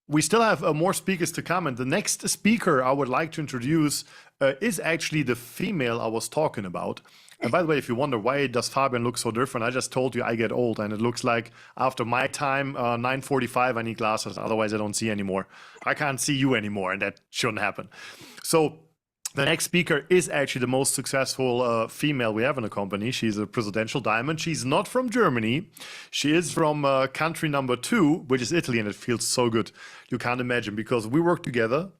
we still have more speakers to come, and the next speaker I would like to introduce is actually the female I was talking about. And by the way, if you wonder why does Fabian look so different, I just told you I get old, and it looks like after my time, 9:45, I need glasses, otherwise I don't see anymore. I can't see you anymore, and that shouldn't happen. So the next speaker is actually the most successful female we have in the company. She's a presidential diamond. She's not from Germany. She is from country number 2, which is Italy, and it feels so good. You can't imagine, because we worked together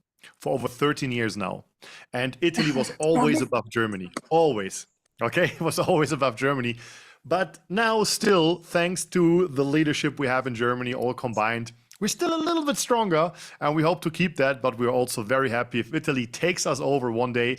for over 13 years now. And Italy was always above Germany, always. Okay, it was always above Germany. But now still, thanks to the leadership we have in Germany, all combined, we're still a little bit stronger, and we hope to keep that, but we're also very happy if Italy takes us over one day,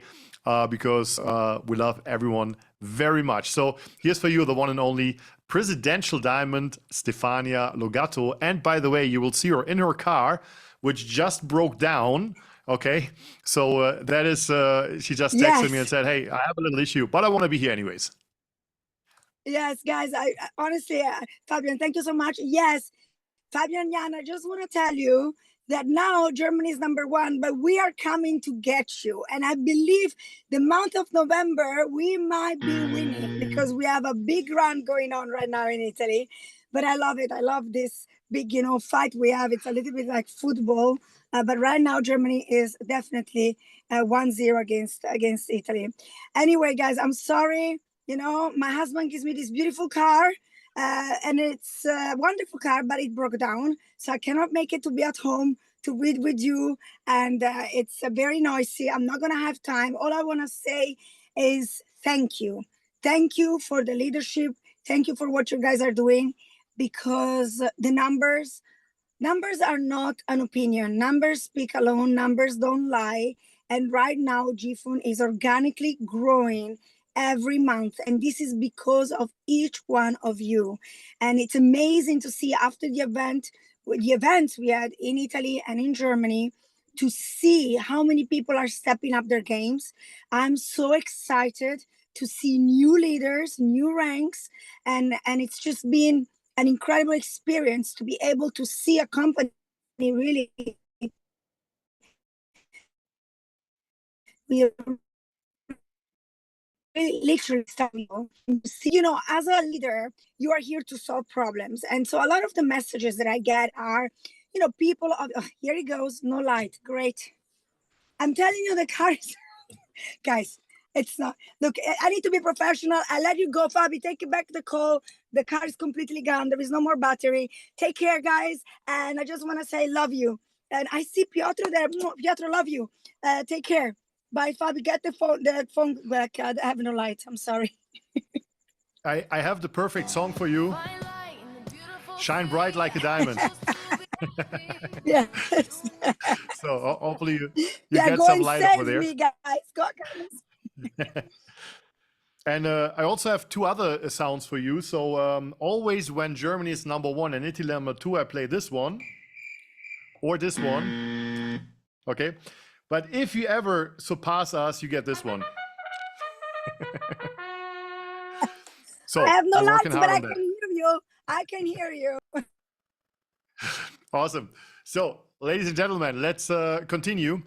because we love everyone very much. So here's for you the one and only presidential diamond, Stefania Logato. And by the way, you will see her in her car, which just broke down. Okay, so that is, she just texted me and said, hey, I have a little issue, but I want to be here anyways. Yes, guys, I honestly, Fabian, thank you so much. Yes, Fabian, Jan, I just want to tell you that now Germany is #1, but we are coming to get you. And I believe the month of November, we might be winning, because we have a big run going on right now in Italy. But I love it. I love this big, fight we have. It's a little bit like football. But right now, Germany is definitely 1-0 against Italy. Anyway, guys, I'm sorry. My husband gives me this beautiful car. And it's a wonderful car, but it broke down. So I cannot make it to be at home to read with you. And it's very noisy. I'm not going to have time. All I want to say is thank you. Thank you for the leadership. Thank you for what you guys are doing, because the numbers are not an opinion. Numbers speak alone. Numbers don't lie. And right now, Jifu is organically growing every month, and this is because of each one of you. And it's amazing to see after the events we had in Italy and in Germany, to see how many people are stepping up their games. I'm so excited to see new leaders, new ranks, and it's just been an incredible experience to be able to see a company really We literally start, you know, as a leader, you are here to solve problems. And so a lot of the messages that I get are, you know, people of, oh, here it goes, no light, great. I'm telling you, the car is, guys, it's not, look, I need to be professional. I let you go, Fabi, take it back the call. The car is completely gone. There is no more battery. Take care, guys. And I just want to say, love you. And I see Piotr there. Piotr, love you. Take care. Bye, Fabi. Get the phone back. I have no light. I'm sorry. I have the perfect song for you. Shine bright like a diamond. Yeah. So hopefully you Yeah, get go some and light save over there. me, guys. Go, guys. And I also have two other sounds for you. So always when Germany is number one and Italy number two, I play this one or this one. Okay. But if you ever surpass us, you get this one. So I have no I'm lights, working but hard I on can that. hear you. I can hear you. Awesome. So, ladies and gentlemen, let's continue.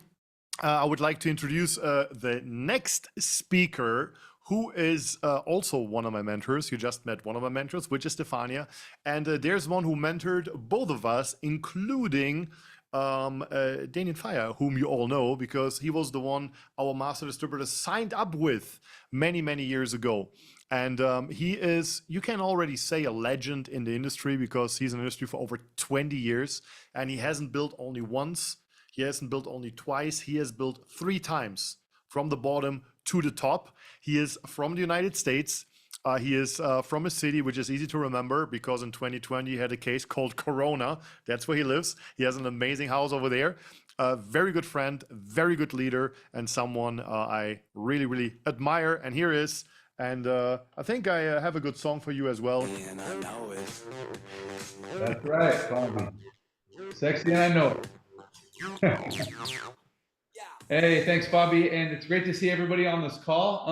I would like to introduce the next speaker, who is also one of my mentors. You just met one of my mentors, which is Stefania. And there's one who mentored both of us, including Daniel Fire, whom you all know, because he was the one our master distributor signed up with many, many years ago. And he is, you can already say, a legend in the industry because he's in the industry for over 20 years. And he hasn't built only once, he hasn't built only twice, he has built 3 times from the bottom to the top. He is from the United States. He is from a city which is easy to remember because in 2020 he had a case called Corona. That's where he lives. He has an amazing house over there. A very good friend, very good leader, and someone I really, really admire. And here is, and I think I have a good song for you as well. And I know it. That's right, Bobby. Sexy and I know it. Hey, thanks, Bobby. And it's great to see everybody on this call.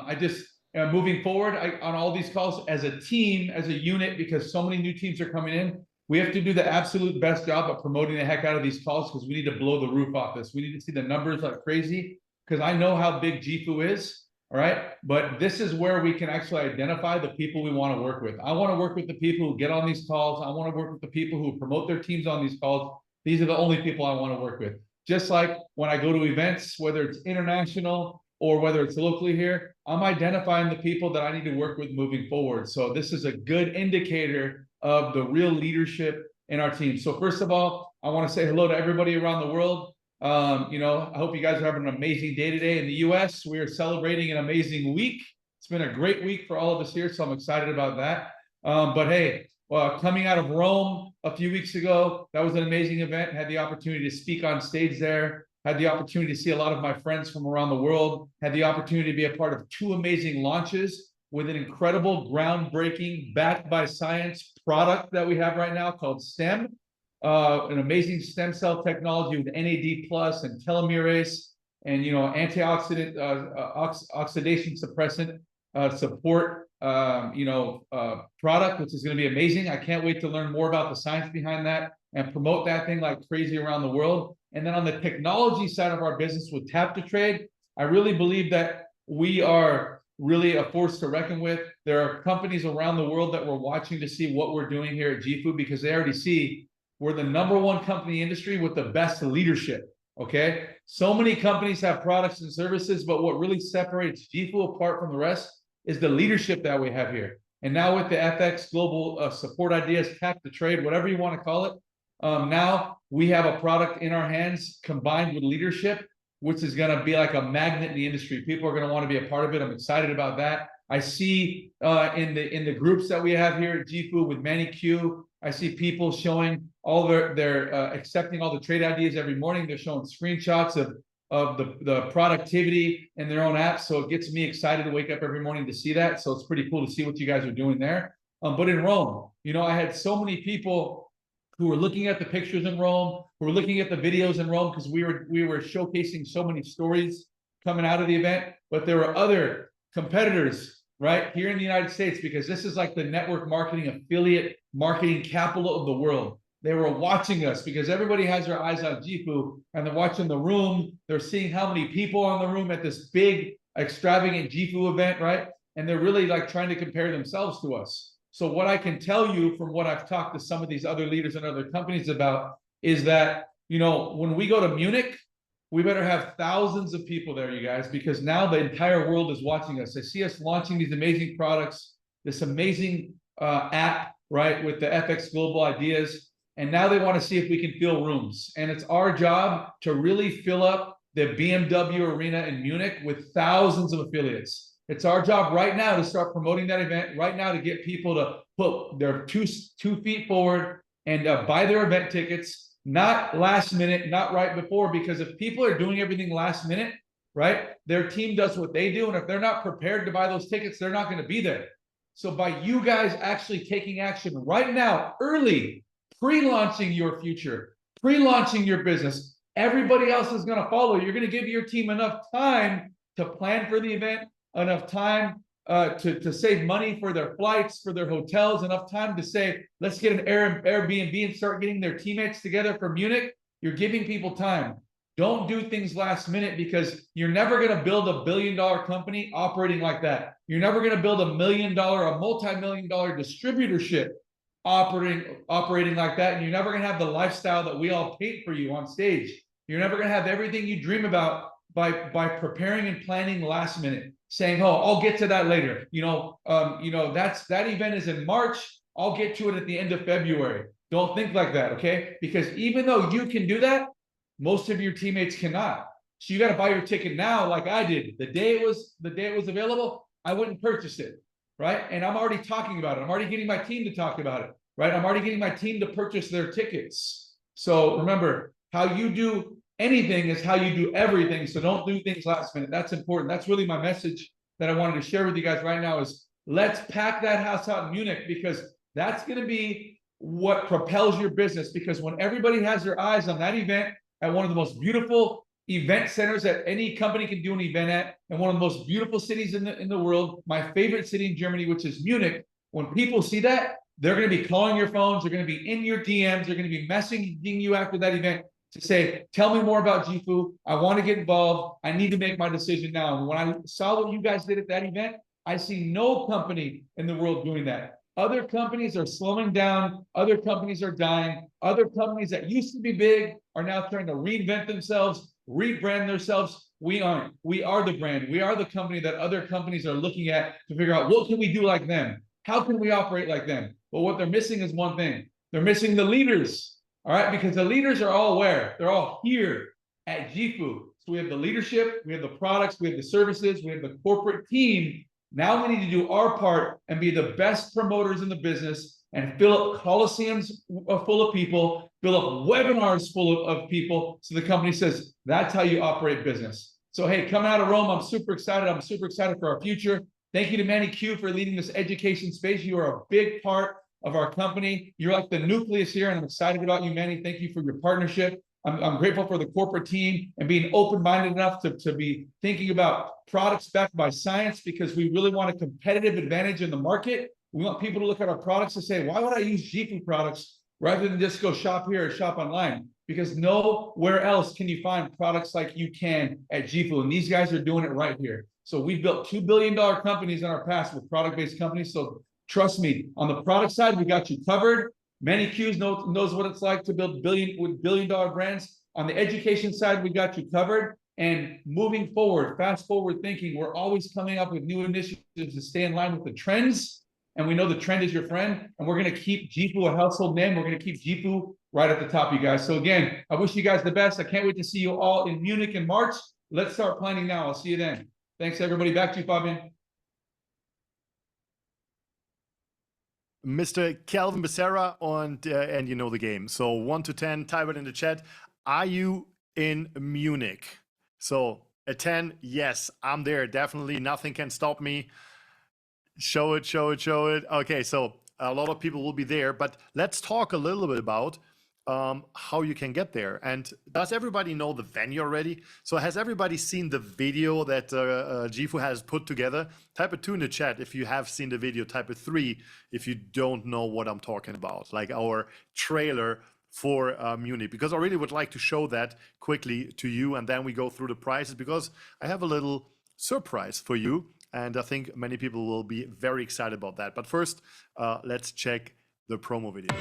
I just, moving forward on all these calls as a team, as a unit, because so many new teams are coming in, we have to do the absolute best job of promoting the heck out of these calls because we need to blow the roof off this. We need to see the numbers like crazy because I know how big Jifu is. All right. But this is where we can actually identify the people we want to work with. I want to work with the people who get on these calls. I want to work with the people who promote their teams on these calls. These are the only people I want to work with. Just like when I go to events, whether it's international or whether it's locally here, I'm identifying the people that I need to work with moving forward. So this is a good indicator of the real leadership in our team. So first of all, I want to say hello to everybody around the world. You know, I hope you guys are having an amazing day today in the US. We are celebrating an amazing week. It's been a great week for all of us here, so I'm excited about that. But hey, coming out of Rome a few weeks ago, that was an amazing event. Had the opportunity to speak on stage there. Had the opportunity to see a lot of my friends from around the world. Had the opportunity to be a part of 2 amazing launches with an incredible, groundbreaking, backed by science product that we have right now called STEM. An amazing stem cell technology with NAD plus and telomerase and, you know, antioxidant, oxidation suppressant support, product, which is going to be amazing. I can't wait to learn more about the science behind that and promote that thing like crazy around the world. And then on the technology side of our business with Tap to Trade, I really believe that we are really a force to reckon with. There are companies around the world that we're watching to see what we're doing here at Jifu because they already see we're the #1 company industry with the best leadership, okay? So many companies have products and services, but what really separates Jifu apart from the rest is the leadership that we have here. And now with the FX Global Support Ideas, Tap to Trade, whatever you want to call it, now we have a product in our hands combined with leadership, which is going to be like a magnet in the industry. People are going to want to be a part of it. I'm excited about that. I see in the groups that we have here at Jifu with Manny Q, I see people showing all they're accepting all the trade ideas every morning. They're showing screenshots of the productivity in their own apps. So it gets me excited to wake up every morning to see that. So it's pretty cool to see what you guys are doing there. But in Rome, you know, I had so many people who were looking at the pictures in Rome, who were looking at the videos in Rome, because we were showcasing so many stories coming out of the event. But there were other competitors right here in the United States, because this is like the network marketing affiliate marketing capital of the world. They were watching us because everybody has their eyes on Jifu and they're watching the room. They're seeing how many people are in the room at this big, extravagant Jifu event, right? And they're really like trying to compare themselves to us. So what I can tell you from what I've talked to some of these other leaders and other companies about is that, you know, when we go to Munich, we better have thousands of people there, you guys, because now the entire world is watching us. They see us launching these amazing products, this amazing app, right, with the FX Global ideas. And now they want to see if we can fill rooms. And it's our job to really fill up the BMW arena in Munich with thousands of affiliates. It's our job right now to start promoting that event, right now to get people to put their two feet forward and buy their event tickets, not last minute, not right before, because if people are doing everything last minute, right, their team does what they do. And if they're not prepared to buy those tickets, they're not going to be there. So by you guys actually taking action right now, early, pre-launching your future, pre-launching your business, everybody else is going to follow. You're going to give your team enough time to plan for the event, enough time to save money for their flights, for their hotels, enough time to say, let's get an Airbnb and start getting their teammates together for Munich. You're giving people time. Don't do things last minute because you're never going to build $1 billion company operating like that. You're never going to build a multi-million-dollar distributorship operating like that. And you're never going to have the lifestyle that we all paint for you on stage. You're never going to have everything you dream about by preparing and planning last minute, saying, oh, I'll get to that later. That event is in March. I'll get to it at the end of February. Don't think like that, okay? Because even though you can do that, most of your teammates cannot. So you got to buy your ticket now, like I did. The day it was available, I went and purchased it, right? And I'm already talking about it. I'm already getting my team to talk about it, right? I'm already getting my team to purchase their tickets. So remember, how you do anything is how you do everything. So don't do things last minute. That's important. That's really my message that I wanted to share with you guys right now is let's pack that house out in Munich, because that's going to be what propels your business. Because when everybody has their eyes on that event at one of the most beautiful event centers that any company can do an event at, and one of the most beautiful cities in the world, my favorite city in Germany, which is Munich, when people see that, they're going to be calling your phones, they're going to be in your DMs, they're going to be messaging you after that event to say, tell me more about Jifu. I want to get involved. I need to make my decision now. And when I saw what you guys did at that event, I see no company in the world doing that. Other companies are slowing down. Other companies are dying. Other companies that used to be big are now trying to reinvent themselves, rebrand themselves. We aren't. We are the brand. We are the company that other companies are looking at to figure out, what can we do like them? How can we operate like them? But what they're missing is one thing. They're missing the leaders. All right, because the leaders are all where? They're all here at Jifu. So we have the leadership, we have the products, we have the services, we have the corporate team. Now we need to do our part and be the best promoters in the business and fill up coliseums full of people, fill up webinars full of people. So the company says, that's how you operate business. So, hey, coming out of Rome, I'm super excited. I'm super excited for our future. Thank you to Manny Q for leading this education space. You are a big part of our company. You're like the nucleus here, and I'm excited about you, Manny. Thank you for your partnership. I'm grateful for the corporate team and being open-minded enough to be thinking about products backed by science, because we really want a competitive advantage in the market. We want people to look at our products and say, why would I use Jifu products rather than just go shop here or shop online? Because nowhere else can you find products like you can at Jifu, and these guys are doing it right here. So we've built $2 billion companies in our past with product-based companies. So trust me, on the product side, we got you covered. Manny Q's knows what it's like to build billion-dollar brands. On the education side, we got you covered. And moving forward, fast forward thinking, we're always coming up with new initiatives to stay in line with the trends. And we know the trend is your friend. And we're going to keep Jifu a household name. We're going to keep Jifu right at the top, you guys. So again, I wish you guys the best. I can't wait to see you all in Munich in March. Let's start planning now. I'll see you then. Thanks, everybody. Back to you, Fabian. Mr. Calvin Becerra, and you know the game. So 1 to 10, type it in the chat. Are you in Munich? So a 10, yes, I'm there. Definitely, nothing can stop me. Show it, show it, show it. Okay, so a lot of people will be there, but let's talk a little bit about how you can get there. And does everybody know the venue already? So has everybody seen the video that Jifu has put together? Type a 2 in the chat if you have seen the video. Type a 3 if you don't know what I'm talking about, like our trailer for Munich, because I really would like to show that quickly to you, and then we go through the prices, because I have a little surprise for you, and I think many people will be very excited about that. But first, let's check the promo video.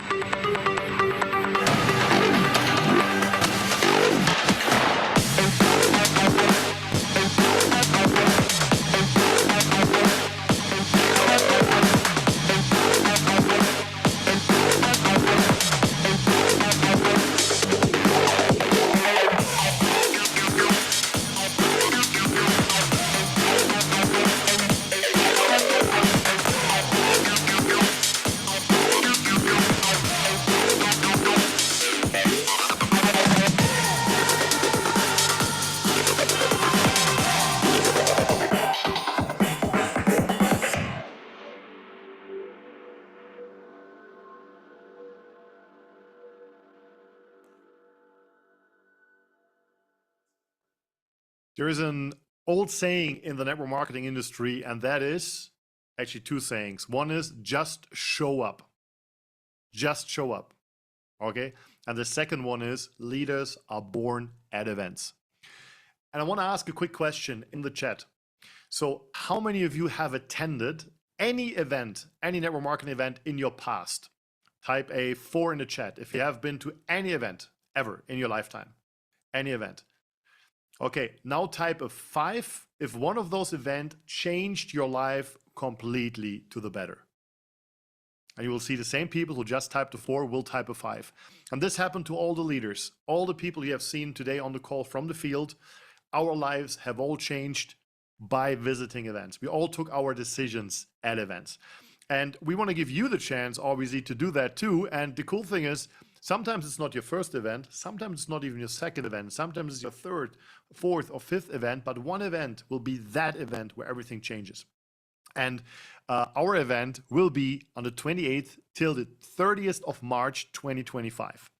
There is an old saying in the network marketing industry, and that is actually two sayings. One is just show up. Just show up. Okay. And the second one is leaders are born at events. And I want to ask a quick question in the chat. So, how many of you have attended any event, any network marketing event in your past? Type a 4 in the chat if you have been to any event ever in your lifetime. Any event. Okay, now type a 5 if one of those events changed your life completely to the better. And you will see the same people who just typed a 4 will type a 5. And this happened to all the leaders, all the people you have seen today on the call from the field. Our lives have all changed by visiting events. We all took our decisions at events. And we want to give you the chance, obviously, to do that too. And the cool thing is, sometimes it's not your first event, sometimes it's not even your second event, sometimes it's your third, fourth, or fifth event, but one event will be that event where everything changes. And our event will be on the 28th till the 30th of March 2025.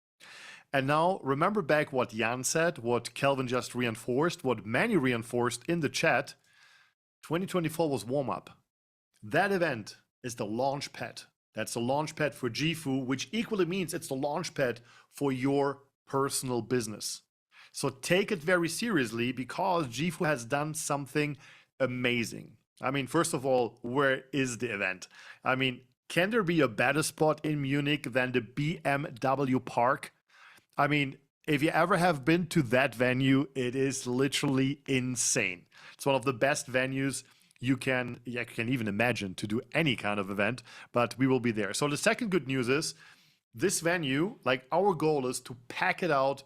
And now remember back what Jan said, what Kelvin just reinforced, what Manny reinforced in the chat. 2024 was warm-up. That event is the launch pad. That's the launch pad for Jifu, which equally means it's the launch pad for your personal business. So take it very seriously, because Jifu has done something amazing. I mean, first of all, where is the event? I mean, can there be a better spot in Munich than the BMW Park? I mean, if you ever have been to that venue, it is literally insane. It's one of the best venues you can even imagine to do any kind of event, but we will be there. So the second good news is this venue, like, our goal is to pack it out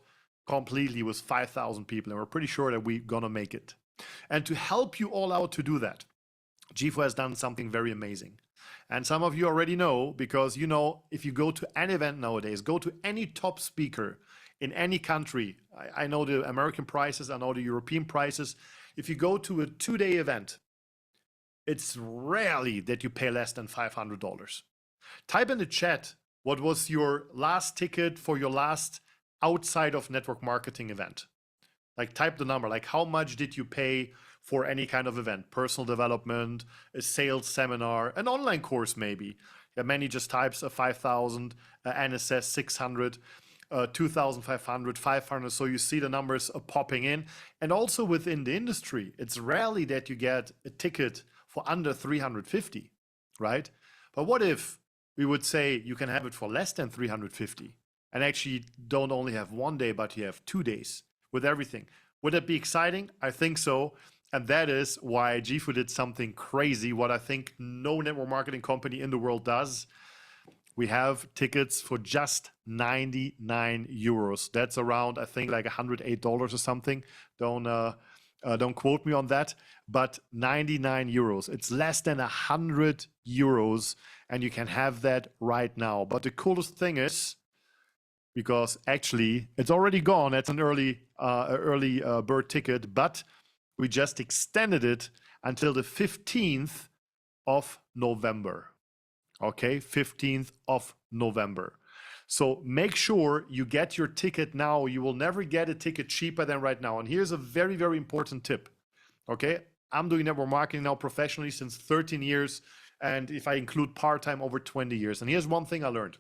completely with 5,000 people, and we're pretty sure that we're gonna make it. And to help you all out to do that, Jifu has done something very amazing. And some of you already know, because you know, if you go to any event nowadays, go to any top speaker in any country. I know the American prices, I know the European prices. If you go to a 2-day event, it's rarely that you pay less than $500. Type in the chat, what was your last ticket for your last outside of network marketing event? Like, type the number, like how much did you pay for any kind of event, personal development, a sales seminar, an online course maybe. Yeah, many just types 5,000, NSS 600, 2,500, 500. So you see the numbers popping in. And also within the industry, it's rarely that you get a ticket for under 350, right? But what if we would say you can have it for less than 350 and actually don't only have 1 day, but you have 2 days with everything? Would that be exciting? I think so. And that is why Jifu did something crazy, what I think no network marketing company in the world does. We have tickets for just 99 euros. That's around, I think, like $108 or something. Don't quote me on that, but 99 euros. It's less than 100 euros, and you can have that right now. But the coolest thing is, because actually it's already gone, it's an early bird ticket, but we just extended it until the 15th of November. Okay, 15th of November. So make sure you get your ticket now. You will never get a ticket cheaper than right now. And here's a very, very important tip. Okay, I'm doing network marketing now professionally since 13 years. And if I include part-time, over 20 years. And here's one thing I learned.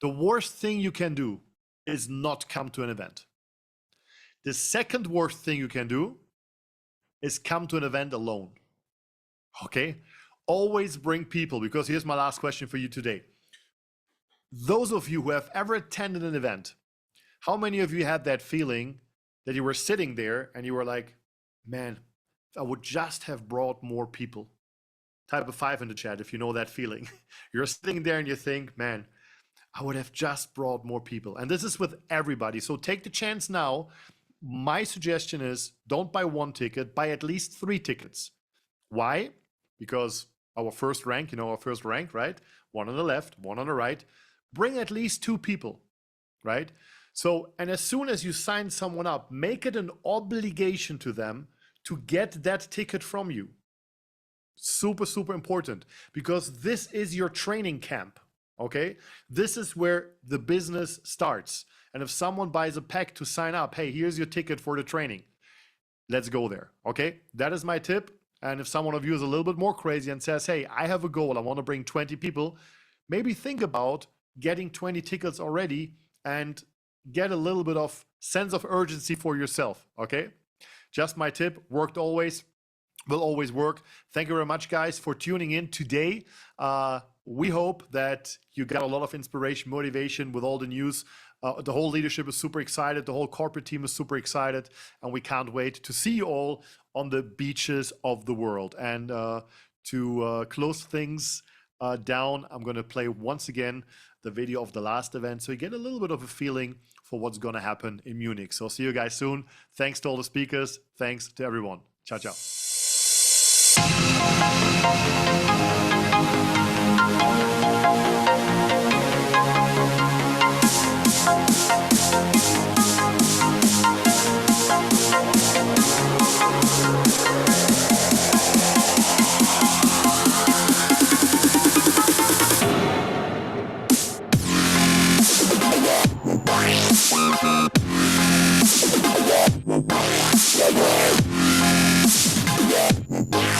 The worst thing you can do is not come to an event. The second worst thing you can do is come to an event alone. Okay, always bring people, because here's my last question for you today. Those of you who have ever attended an event, how many of you had that feeling that you were sitting there and you were like, man, if I would just have brought more people? Type a 5 in the chat if you know that feeling. You're sitting there and you think, man, I would have just brought more people. And this is with everybody. So take the chance now. My suggestion is don't buy one ticket, buy at least 3 tickets. Why? Because our first rank, right? One on the left, one on the right. Bring at least 2 people, right? So, and as soon as you sign someone up, make it an obligation to them to get that ticket from you. Super, super important, because this is your training camp, okay? This is where the business starts. And if someone buys a pack to sign up, hey, here's your ticket for the training. Let's go there, okay? That is my tip. And if someone of you is a little bit more crazy and says, hey, I have a goal, I want to bring 20 people, maybe think about getting 20 tickets already and get a little bit of sense of urgency for yourself, okay? Just my tip, worked always, will always work. Thank you very much, guys, for tuning in today. We hope that you got a lot of inspiration, motivation with all the news. The whole leadership is super excited. The whole corporate team is super excited. And we can't wait to see you all on the beaches of the world. And to close things down, I'm going to play once again the video of the last event, so you get a little bit of a feeling for what's going to happen in Munich. So see you guys soon. Thanks to all the speakers. Thanks to everyone. Ciao, ciao. Yeah.